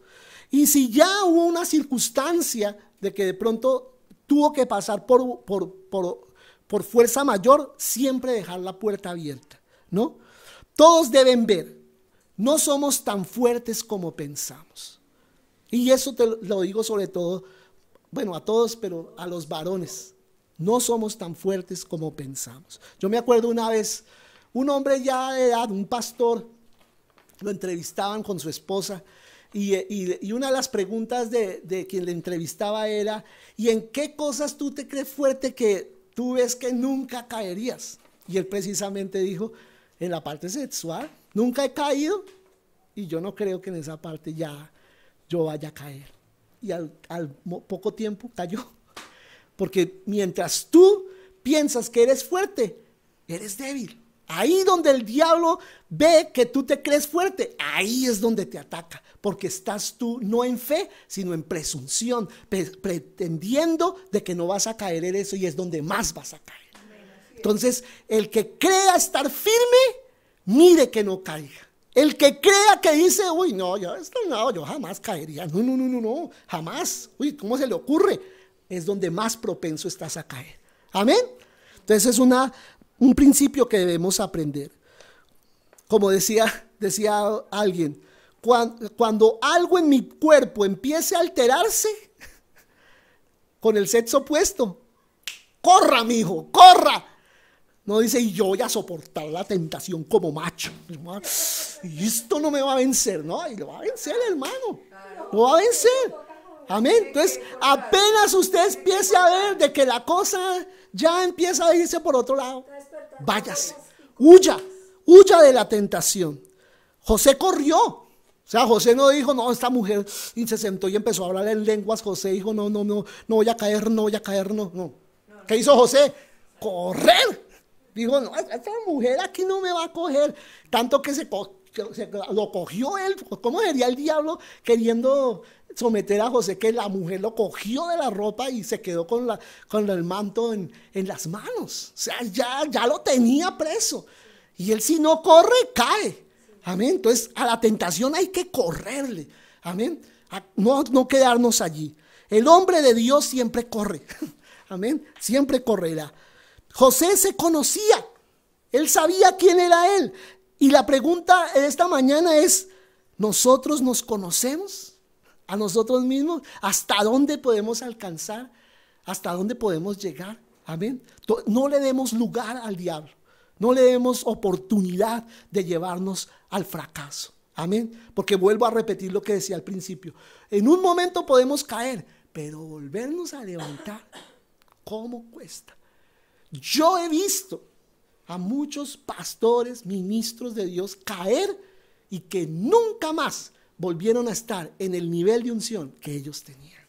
Y si ya hubo una circunstancia de que de pronto tuvo que pasar por fuerza mayor, siempre dejar la puerta abierta, ¿no? Todos deben ver, no somos tan fuertes como pensamos. Y eso te lo digo sobre todo, bueno, a todos, pero a los varones. No somos tan fuertes como pensamos. Yo me acuerdo una vez, un hombre ya de edad, un pastor, lo entrevistaban con su esposa y una de las preguntas de quien le entrevistaba era: ¿y en qué cosas tú te crees fuerte que tú ves que nunca caerías? Y él precisamente dijo: en la parte sexual, nunca he caído y yo no creo que en esa parte ya yo vaya a caer. Y al poco tiempo cayó. Porque mientras tú piensas que eres fuerte, eres débil. Ahí donde el diablo ve que tú te crees fuerte, ahí es donde te ataca. Porque estás tú no en fe, sino en presunción, pretendiendo de que no vas a caer en eso, y es donde más vas a caer. Entonces, el que crea estar firme, mire que no caiga. El que crea que dice: uy, no, yo jamás caería. No, jamás. Uy, ¿cómo se le ocurre? Es donde más propenso estás a caer. Amén. Entonces es un principio que debemos aprender. Como decía alguien, cuando algo en mi cuerpo empiece a alterarse con el sexo opuesto, corra, mijo, corra. No dice: y yo voy a soportar la tentación como macho. Y esto no me va a vencer. No, y lo va a vencer, hermano. Lo va a vencer. Amén. Entonces, apenas usted empiece a ver de que la cosa ya empieza a irse por otro lado, váyase, huya de la tentación. José corrió. O sea, José no dijo: no, esta mujer, y se sentó y empezó a hablar en lenguas. José dijo: no voy a caer, no. ¿Qué hizo José? Correr. Dijo: no, esta mujer aquí no me va a coger. Tanto que lo cogió él. ¿Cómo sería el diablo queriendo someter a José, que la mujer lo cogió de la ropa y se quedó con el manto en las manos? O sea, ya lo tenía preso. Y él, si no corre, cae. Amén. Entonces, a la tentación hay que correrle. Amén. No quedarnos allí. El hombre de Dios siempre corre. Amén. Siempre correrá. José se conocía. Él sabía quién era él. Y la pregunta de esta mañana es: ¿nosotros nos conocemos a nosotros mismos? ¿Hasta dónde podemos alcanzar? ¿Hasta dónde podemos llegar? Amén. No le demos lugar al diablo. No le demos oportunidad de llevarnos al fracaso. Amén. Porque vuelvo a repetir lo que decía al principio. En un momento podemos caer, pero volvernos a levantar, ¿cómo cuesta? Yo he visto a muchos pastores, ministros de Dios caer y que nunca más volvieron a estar en el nivel de unción que ellos tenían.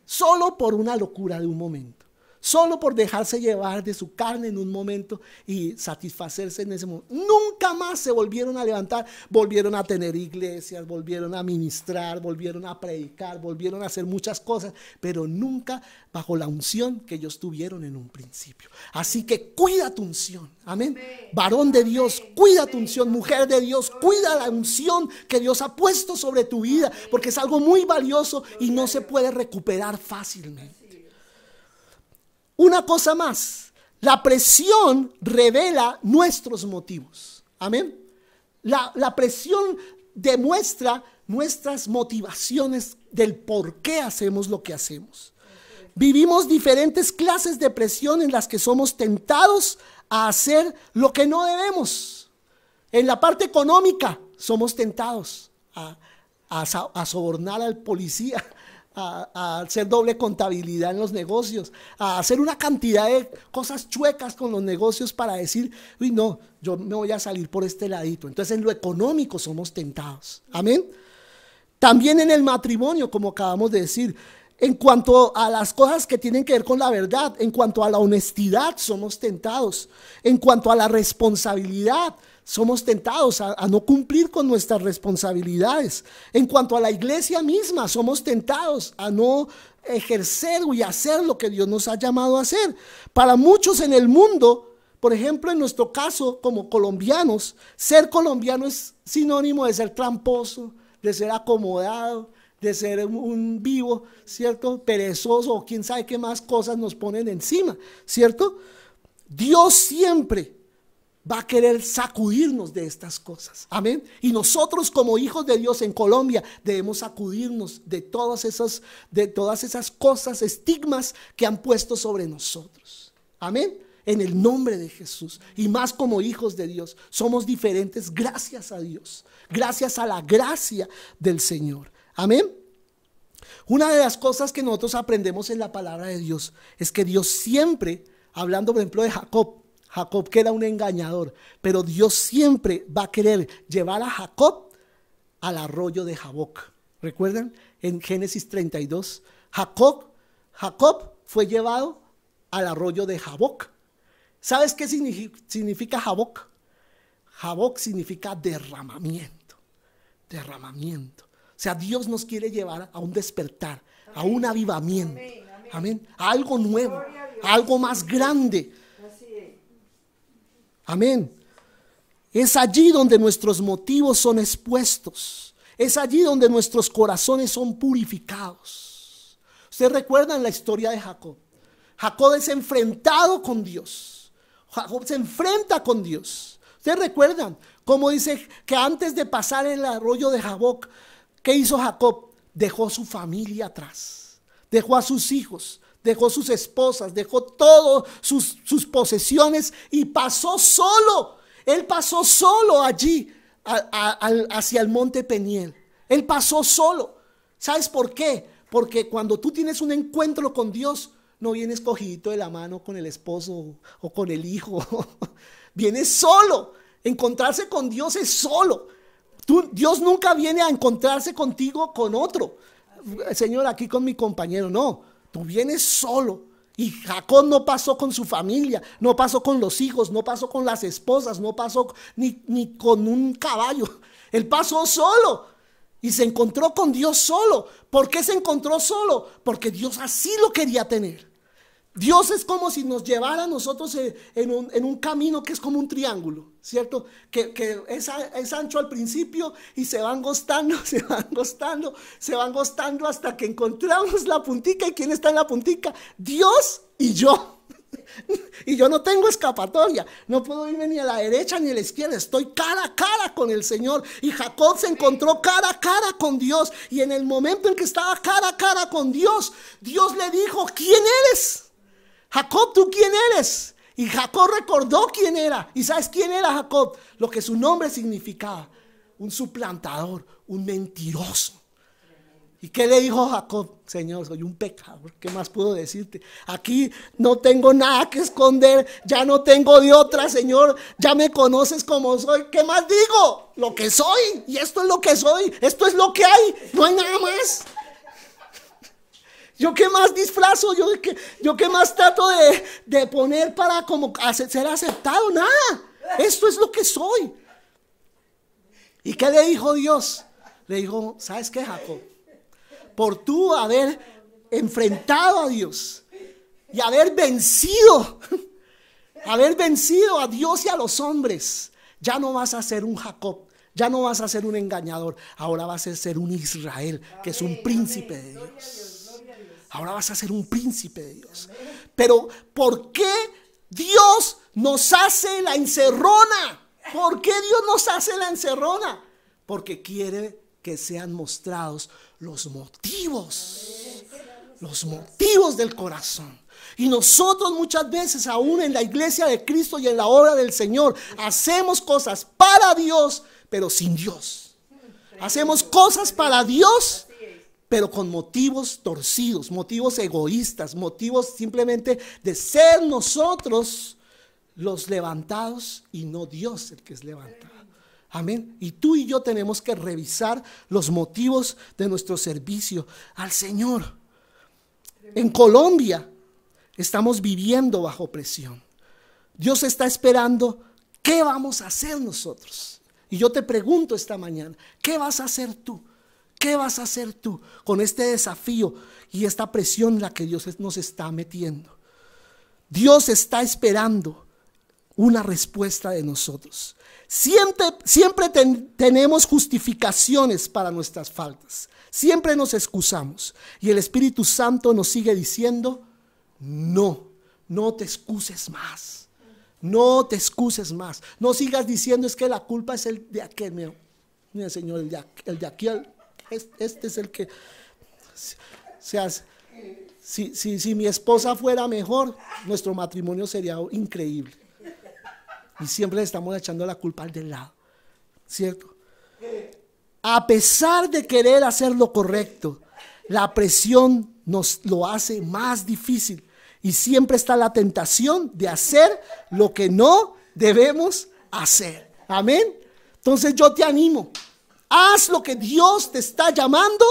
Solo por una locura de un momento. Solo por dejarse llevar de su carne en un momento y satisfacerse en ese momento. Nunca más se volvieron a levantar. Volvieron a tener iglesias, volvieron a ministrar, volvieron a predicar, volvieron a hacer muchas cosas, pero nunca bajo la unción que ellos tuvieron en un principio. Así que cuida tu unción. Amén. Varón de Dios, cuida tu unción. Mujer de Dios, cuida la unción que Dios ha puesto sobre tu vida, porque es algo muy valioso y no se puede recuperar fácilmente. Una cosa más, la presión revela nuestros motivos. Amén. La presión demuestra nuestras motivaciones del por qué hacemos lo que hacemos. Vivimos diferentes clases de presión en las que somos tentados a hacer lo que no debemos. En la parte económica somos tentados a sobornar al policía, a hacer doble contabilidad en los negocios, a hacer una cantidad de cosas chuecas con los negocios para decir, uy, no, yo me voy a salir por este ladito. Entonces en lo económico somos tentados. Amén. También en el matrimonio, como acabamos de decir, en cuanto a las cosas que tienen que ver con la verdad, en cuanto a la honestidad, somos tentados. En cuanto a la responsabilidad, somos tentados a no cumplir con nuestras responsabilidades. En cuanto a la iglesia misma, somos tentados a no ejercer y hacer lo que Dios nos ha llamado a hacer. Para muchos en el mundo, por ejemplo, en nuestro caso como colombianos, ser colombiano es sinónimo de ser tramposo, de ser acomodado, de ser un vivo, ¿cierto? Perezoso o quién sabe qué más cosas nos ponen encima, ¿cierto? Dios siempre va a querer sacudirnos de estas cosas, amén. Y nosotros como hijos de Dios en Colombia debemos sacudirnos de todas esas cosas, estigmas que han puesto sobre nosotros, amén. En el nombre de Jesús, y más como hijos de Dios, somos diferentes gracias a Dios, gracias a la gracia del Señor. Amén. Una de las cosas que nosotros aprendemos en la palabra de Dios es que Dios siempre, hablando por ejemplo de Jacob que era un engañador, pero Dios siempre va a querer llevar a Jacob al arroyo de Jaboc. ¿Recuerdan? En Génesis 32, Jacob fue llevado al arroyo de Jaboc. ¿Sabes qué significa Jaboc? Jaboc significa derramamiento. O sea, Dios nos quiere llevar a un despertar, a un avivamiento, amén, a algo nuevo, a algo más grande. Amén. Es allí donde nuestros motivos son expuestos. Es allí donde nuestros corazones son purificados. Ustedes recuerdan la historia de Jacob. Jacob es enfrentado con Dios. Jacob se enfrenta con Dios. Ustedes recuerdan cómo dice que antes de pasar el arroyo de Jaboc, ¿qué hizo Jacob? Dejó su familia atrás, dejó a sus hijos, dejó sus esposas, dejó todas sus posesiones y pasó solo. Él pasó solo allí hacia el monte Peniel. Él pasó solo. ¿Sabes por qué? Porque cuando tú tienes un encuentro con Dios, no vienes cogidito de la mano con el esposo o con el hijo. Vienes solo. Encontrarse con Dios es solo. Dios nunca viene a encontrarse contigo con otro. Señor, aquí con mi compañero. No, tú vienes solo. Y Jacob no pasó con su familia, no pasó con los hijos, no pasó con las esposas, no pasó ni con un caballo. Él pasó solo y se encontró con Dios solo. ¿Por qué se encontró solo? Porque Dios así lo quería tener. Dios es como si nos llevara a nosotros en un camino que es como un triángulo, ¿cierto? Que es ancho al principio y se va angostando hasta que encontramos la puntica. ¿Y quién está en la puntica? Dios y yo. Y yo no tengo escapatoria, no puedo irme ni a la derecha ni a la izquierda, estoy cara a cara con el Señor. Y Jacob se encontró cara a cara con Dios, y en el momento en que estaba cara a cara con Dios, Dios le dijo: ¿quién eres? Jacob, ¿tú quién eres? Y Jacob recordó quién era. ¿Y sabes quién era Jacob? Lo que su nombre significaba: un suplantador, un mentiroso. ¿Y qué le dijo Jacob? Señor, soy un pecador, ¿qué más puedo decirte? Aquí no tengo nada que esconder, ya no tengo de otra, Señor, ya me conoces como soy. ¿Qué más digo? Lo que soy, y esto es lo que soy, esto es lo que hay, no hay nada más. ¿Yo qué más disfrazo? ¿Yo qué más trato de poner para como ser aceptado? Nada, esto es lo que soy. ¿Y qué le dijo Dios? Le dijo: ¿sabes qué, Jacob? Por tú haber enfrentado a Dios y haber vencido a Dios y a los hombres, ya no vas a ser un Jacob, ya no vas a ser un engañador, ahora vas a ser un Israel, que es un príncipe de Dios. Ahora vas a ser un príncipe de Dios. Pero ¿por qué Dios nos hace la encerrona? ¿Por qué Dios nos hace la encerrona? Porque quiere que sean mostrados los motivos Los motivos del corazón. Y nosotros muchas veces, aún en la iglesia de Cristo y en la obra del Señor, hacemos cosas para Dios, pero sin Dios. Hacemos cosas para Dios, pero con motivos torcidos, motivos egoístas, motivos simplemente de ser nosotros los levantados y no Dios el que es levantado. Amén. Y tú y yo tenemos que revisar los motivos de nuestro servicio al Señor. En Colombia estamos viviendo bajo presión. Dios está esperando qué vamos a hacer nosotros. Y yo te pregunto esta mañana, ¿qué vas a hacer tú? ¿Qué vas a hacer tú con este desafío y esta presión en la que Dios nos está metiendo? Dios está esperando una respuesta de nosotros. Siempre tenemos justificaciones para nuestras faltas. Siempre nos excusamos. Y el Espíritu Santo nos sigue diciendo, no te excuses más. No te excuses más. No sigas diciendo es que la culpa es el de aquel. Mira, Señor, el de aquí, este es el que... Si mi esposa fuera mejor, nuestro matrimonio sería increíble. Y siempre le estamos echando la culpa al del lado, ¿cierto? A pesar de querer hacer lo correcto, la presión nos lo hace más difícil. Y siempre está la tentación de hacer lo que no debemos hacer. Amén. Entonces yo te animo. Haz lo que Dios te está llamando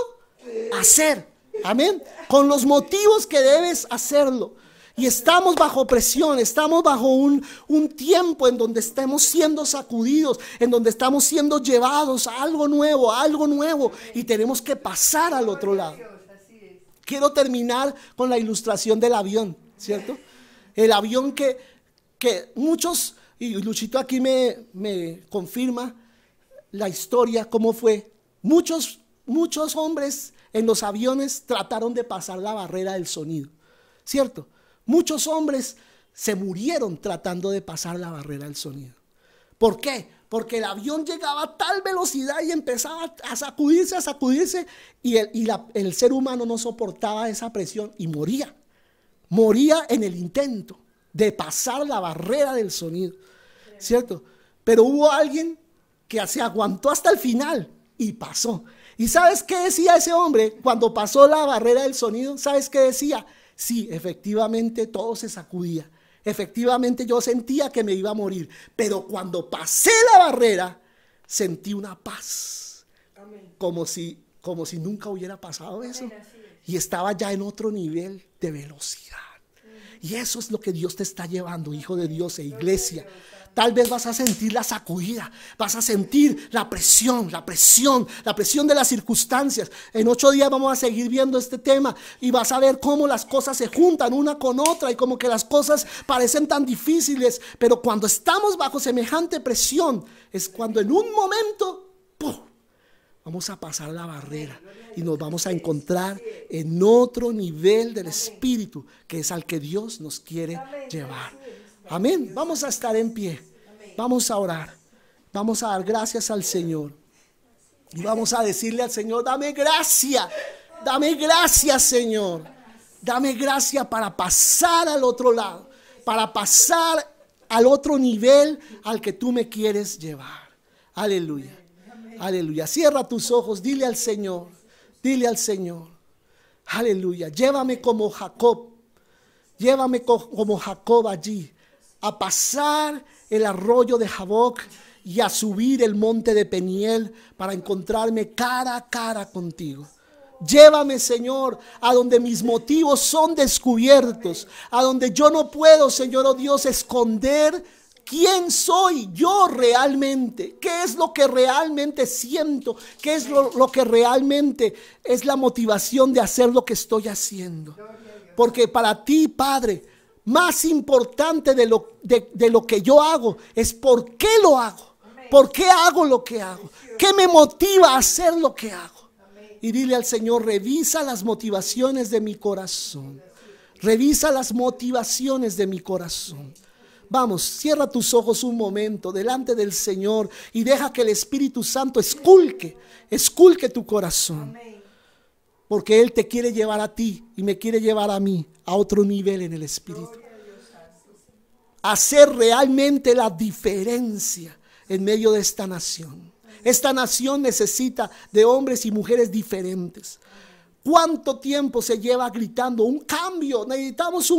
a hacer. Amén. Con los motivos que debes hacerlo. Y estamos bajo presión, estamos bajo un tiempo en donde estamos siendo sacudidos, en donde estamos siendo llevados a algo nuevo, y tenemos que pasar al otro lado. Quiero terminar con la ilustración del avión, ¿cierto? El avión que muchos, y Luchito aquí me confirma la historia, cómo fue. Muchos hombres en los aviones trataron de pasar la barrera del sonido, ¿cierto? Muchos hombres se murieron tratando de pasar la barrera del sonido. ¿Por qué? Porque el avión llegaba a tal velocidad y empezaba a sacudirse y el ser humano no soportaba esa presión y moría. Moría en el intento de pasar la barrera del sonido, ¿cierto? Pero hubo alguien que se aguantó hasta el final y pasó. ¿Y sabes qué decía ese hombre cuando pasó la barrera del sonido? ¿Sabes qué decía? Sí, efectivamente todo se sacudía. Efectivamente yo sentía que me iba a morir. Pero cuando pasé la barrera, sentí una paz. Como si nunca hubiera pasado eso. Y estaba ya en otro nivel de velocidad. Y eso es lo que Dios te está llevando, hijo de Dios e iglesia. Tal vez vas a sentir la sacudida, vas a sentir la presión de las circunstancias. En 8 días vamos a seguir viendo este tema y vas a ver cómo las cosas se juntan una con otra y como que las cosas parecen tan difíciles. Pero cuando estamos bajo semejante presión es cuando en un momento ¡pum!, vamos a pasar la barrera y nos vamos a encontrar en otro nivel del Espíritu, que es al que Dios nos quiere llevar. Amén. Vamos a estar en pie. Vamos a orar. Vamos a dar gracias al Señor. Y vamos a decirle al Señor, dame gracia. Dame gracia, Señor. Dame gracia para pasar al otro lado. Para pasar al otro nivel al que tú me quieres llevar. Aleluya. Aleluya. Cierra tus ojos. Dile al Señor. Dile al Señor. Aleluya. Llévame como Jacob. Llévame como Jacob allí. A pasar el arroyo de Jaboc y a subir el monte de Peniel para encontrarme cara a cara contigo. Llévame, Señor, a donde mis motivos son descubiertos, a donde yo no puedo, Señor, oh Dios, esconder quién soy yo realmente, qué es lo que realmente siento, qué es lo que realmente es la motivación de hacer lo que estoy haciendo. Porque para ti, Padre, más importante de lo que yo hago es por qué lo hago. ¿Por qué hago lo que hago? ¿Qué me motiva a hacer lo que hago? Y dile al Señor, revisa las motivaciones de mi corazón. Revisa las motivaciones de mi corazón. Vamos, cierra tus ojos un momento delante del Señor y deja que el Espíritu Santo esculque tu corazón. porque Él te quiere llevar a ti y me quiere llevar a mí a otro nivel en el Espíritu. Hacer realmente la diferencia en medio de esta nación. Esta nación necesita de hombres y mujeres diferentes. ¿Cuánto tiempo se lleva gritando un cambio? Necesitamos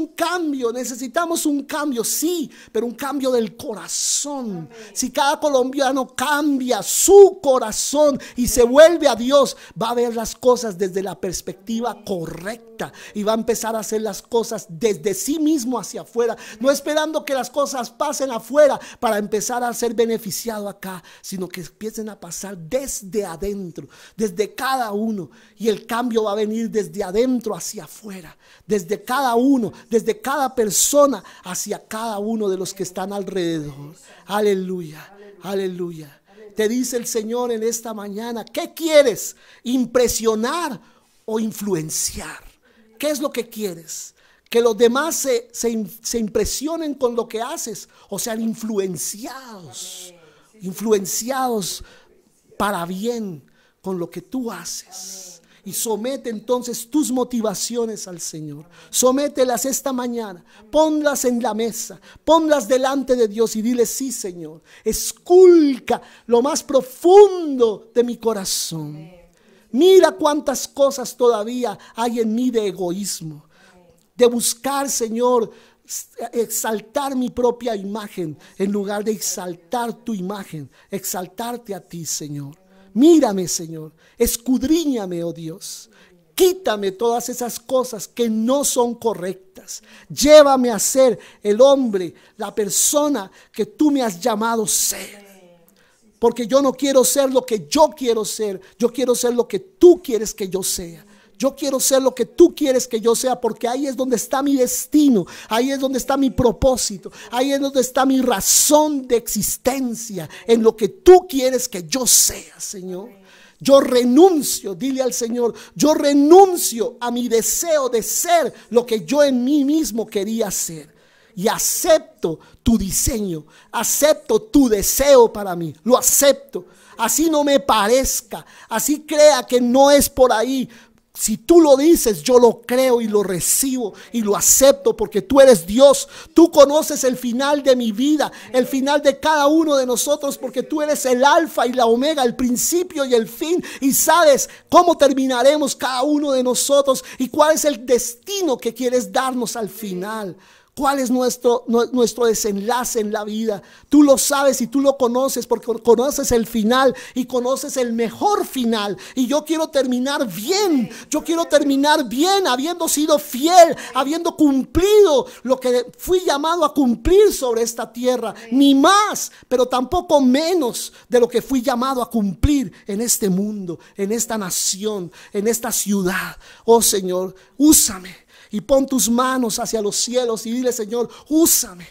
un cambio, sí, pero un cambio del corazón. Si cada colombiano cambia su corazón y se vuelve a Dios, va a ver las cosas desde la perspectiva correcta y va a empezar a hacer las cosas desde sí mismo hacia afuera, no esperando que las cosas pasen afuera para empezar a ser beneficiado acá, sino que empiecen a pasar desde adentro, desde cada uno, y el cambio va a venir desde adentro hacia afuera, desde cada uno, desde cada persona hacia cada uno de los que están alrededor. Aleluya, aleluya. Te dice el Señor en esta mañana, ¿qué quieres? ¿Impresionar o influenciar? ¿Qué es lo que quieres? Que los demás se impresionen con lo que haces, o sean influenciados para bien con lo que tú haces. Y somete entonces tus motivaciones al Señor. Somételas esta mañana. Ponlas en la mesa. Ponlas delante de Dios y dile: sí, Señor, esculca lo más profundo de mi corazón. Mira cuántas cosas todavía hay en mí de egoísmo, de buscar, Señor, exaltar mi propia imagen en lugar de exaltar tu imagen, exaltarte a ti, Señor. Mírame, Señor, escudriñame, oh Dios. Quítame todas esas cosas que no son correctas. Llévame a ser el hombre, la persona que tú me has llamado ser. Porque yo no quiero ser lo que yo quiero ser. Yo quiero ser lo que tú quieres que yo sea. Yo quiero ser lo que tú quieres que yo sea, porque ahí es donde está mi destino, ahí es donde está mi propósito, ahí es donde está mi razón de existencia, en lo que tú quieres que yo sea, Señor. Yo renuncio, dile al Señor, yo renuncio a mi deseo de ser lo que yo en mí mismo quería ser. Y acepto tu diseño, acepto tu deseo para mí, lo acepto. Así no me parezca, así crea que no es por ahí. Si tú lo dices, yo lo creo y lo recibo y lo acepto, porque tú eres Dios. Tú conoces el final de mi vida, el final de cada uno de nosotros, porque tú eres el alfa y la omega, el principio y el fin, y sabes cómo terminaremos cada uno de nosotros y cuál es el destino que quieres darnos al final. ¿Cuál es nuestro desenlace en la vida? Tú lo sabes y tú lo conoces, porque conoces el final y conoces el mejor final. Y yo quiero terminar bien. Yo quiero terminar bien, habiendo sido fiel, habiendo cumplido lo que fui llamado a cumplir sobre esta tierra. Ni más, pero tampoco menos de lo que fui llamado a cumplir en este mundo, en esta nación, en esta ciudad. Oh Señor, úsame. Y pon tus manos hacia los cielos y dile: Señor, úsame.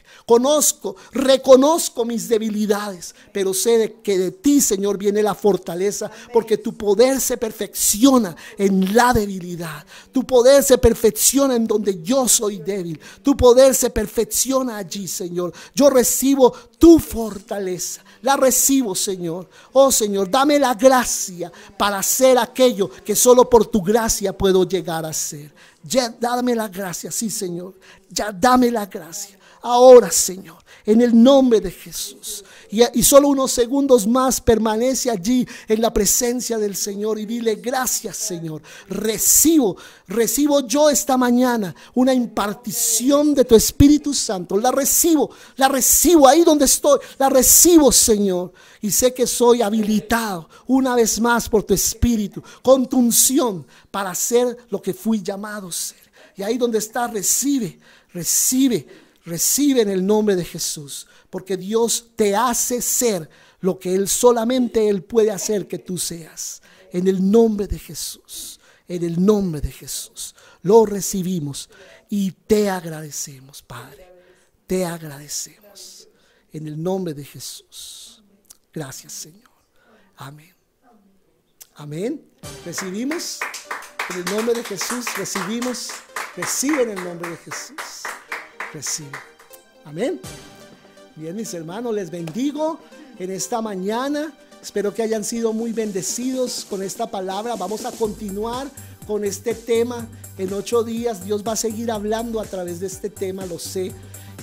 Reconozco mis debilidades, pero sé que de ti, Señor, viene la fortaleza, porque tu poder se perfecciona en la debilidad. Tu poder se perfecciona en donde yo soy débil. Tu poder se perfecciona allí, Señor. Yo recibo tu fortaleza. La recibo, Señor. Oh Señor, dame la gracia para hacer aquello que solo por tu gracia puedo llegar a ser. Ya dame la gracia, sí, Señor. Ya dame la gracia. Ahora, Señor, en el nombre de Jesús. Y solo unos segundos más permanece allí en la presencia del Señor y dile: gracias, Señor. Recibo yo esta mañana una impartición de tu Espíritu Santo. La recibo ahí donde estoy. La recibo, Señor. Y sé que soy habilitado una vez más por tu Espíritu, con tu unción, para hacer lo que fui llamado a ser. Y ahí donde está, recibe en el nombre de Jesús, porque Dios te hace ser lo que solamente Él puede hacer que tú seas. En el nombre de Jesús, en el nombre de Jesús, lo recibimos y te agradecemos, Padre. Te agradecemos en el nombre de Jesús. Gracias, Señor. Amén. Amén. Recibimos en el nombre de Jesús. Recibimos. Recibe en el nombre de Jesús. Recibe. Amén. Bien, mis hermanos, les bendigo en esta mañana. Espero que hayan sido muy bendecidos con esta palabra. Vamos a continuar con este tema. En 8 días Dios va a seguir hablando a través de este tema, lo sé.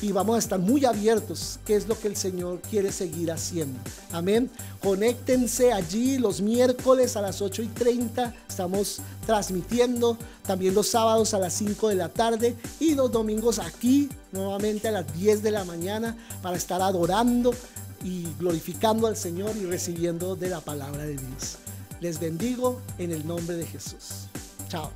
Y vamos a estar muy abiertos, qué es lo que el Señor quiere seguir haciendo. Amén. Conéctense allí los miércoles a las 8:30. Estamos transmitiendo también los sábados a las 5 de la tarde y los domingos aquí nuevamente a las 10 de la mañana para estar adorando y glorificando al Señor y recibiendo de la palabra de Dios. Les bendigo en el nombre de Jesús. Chao.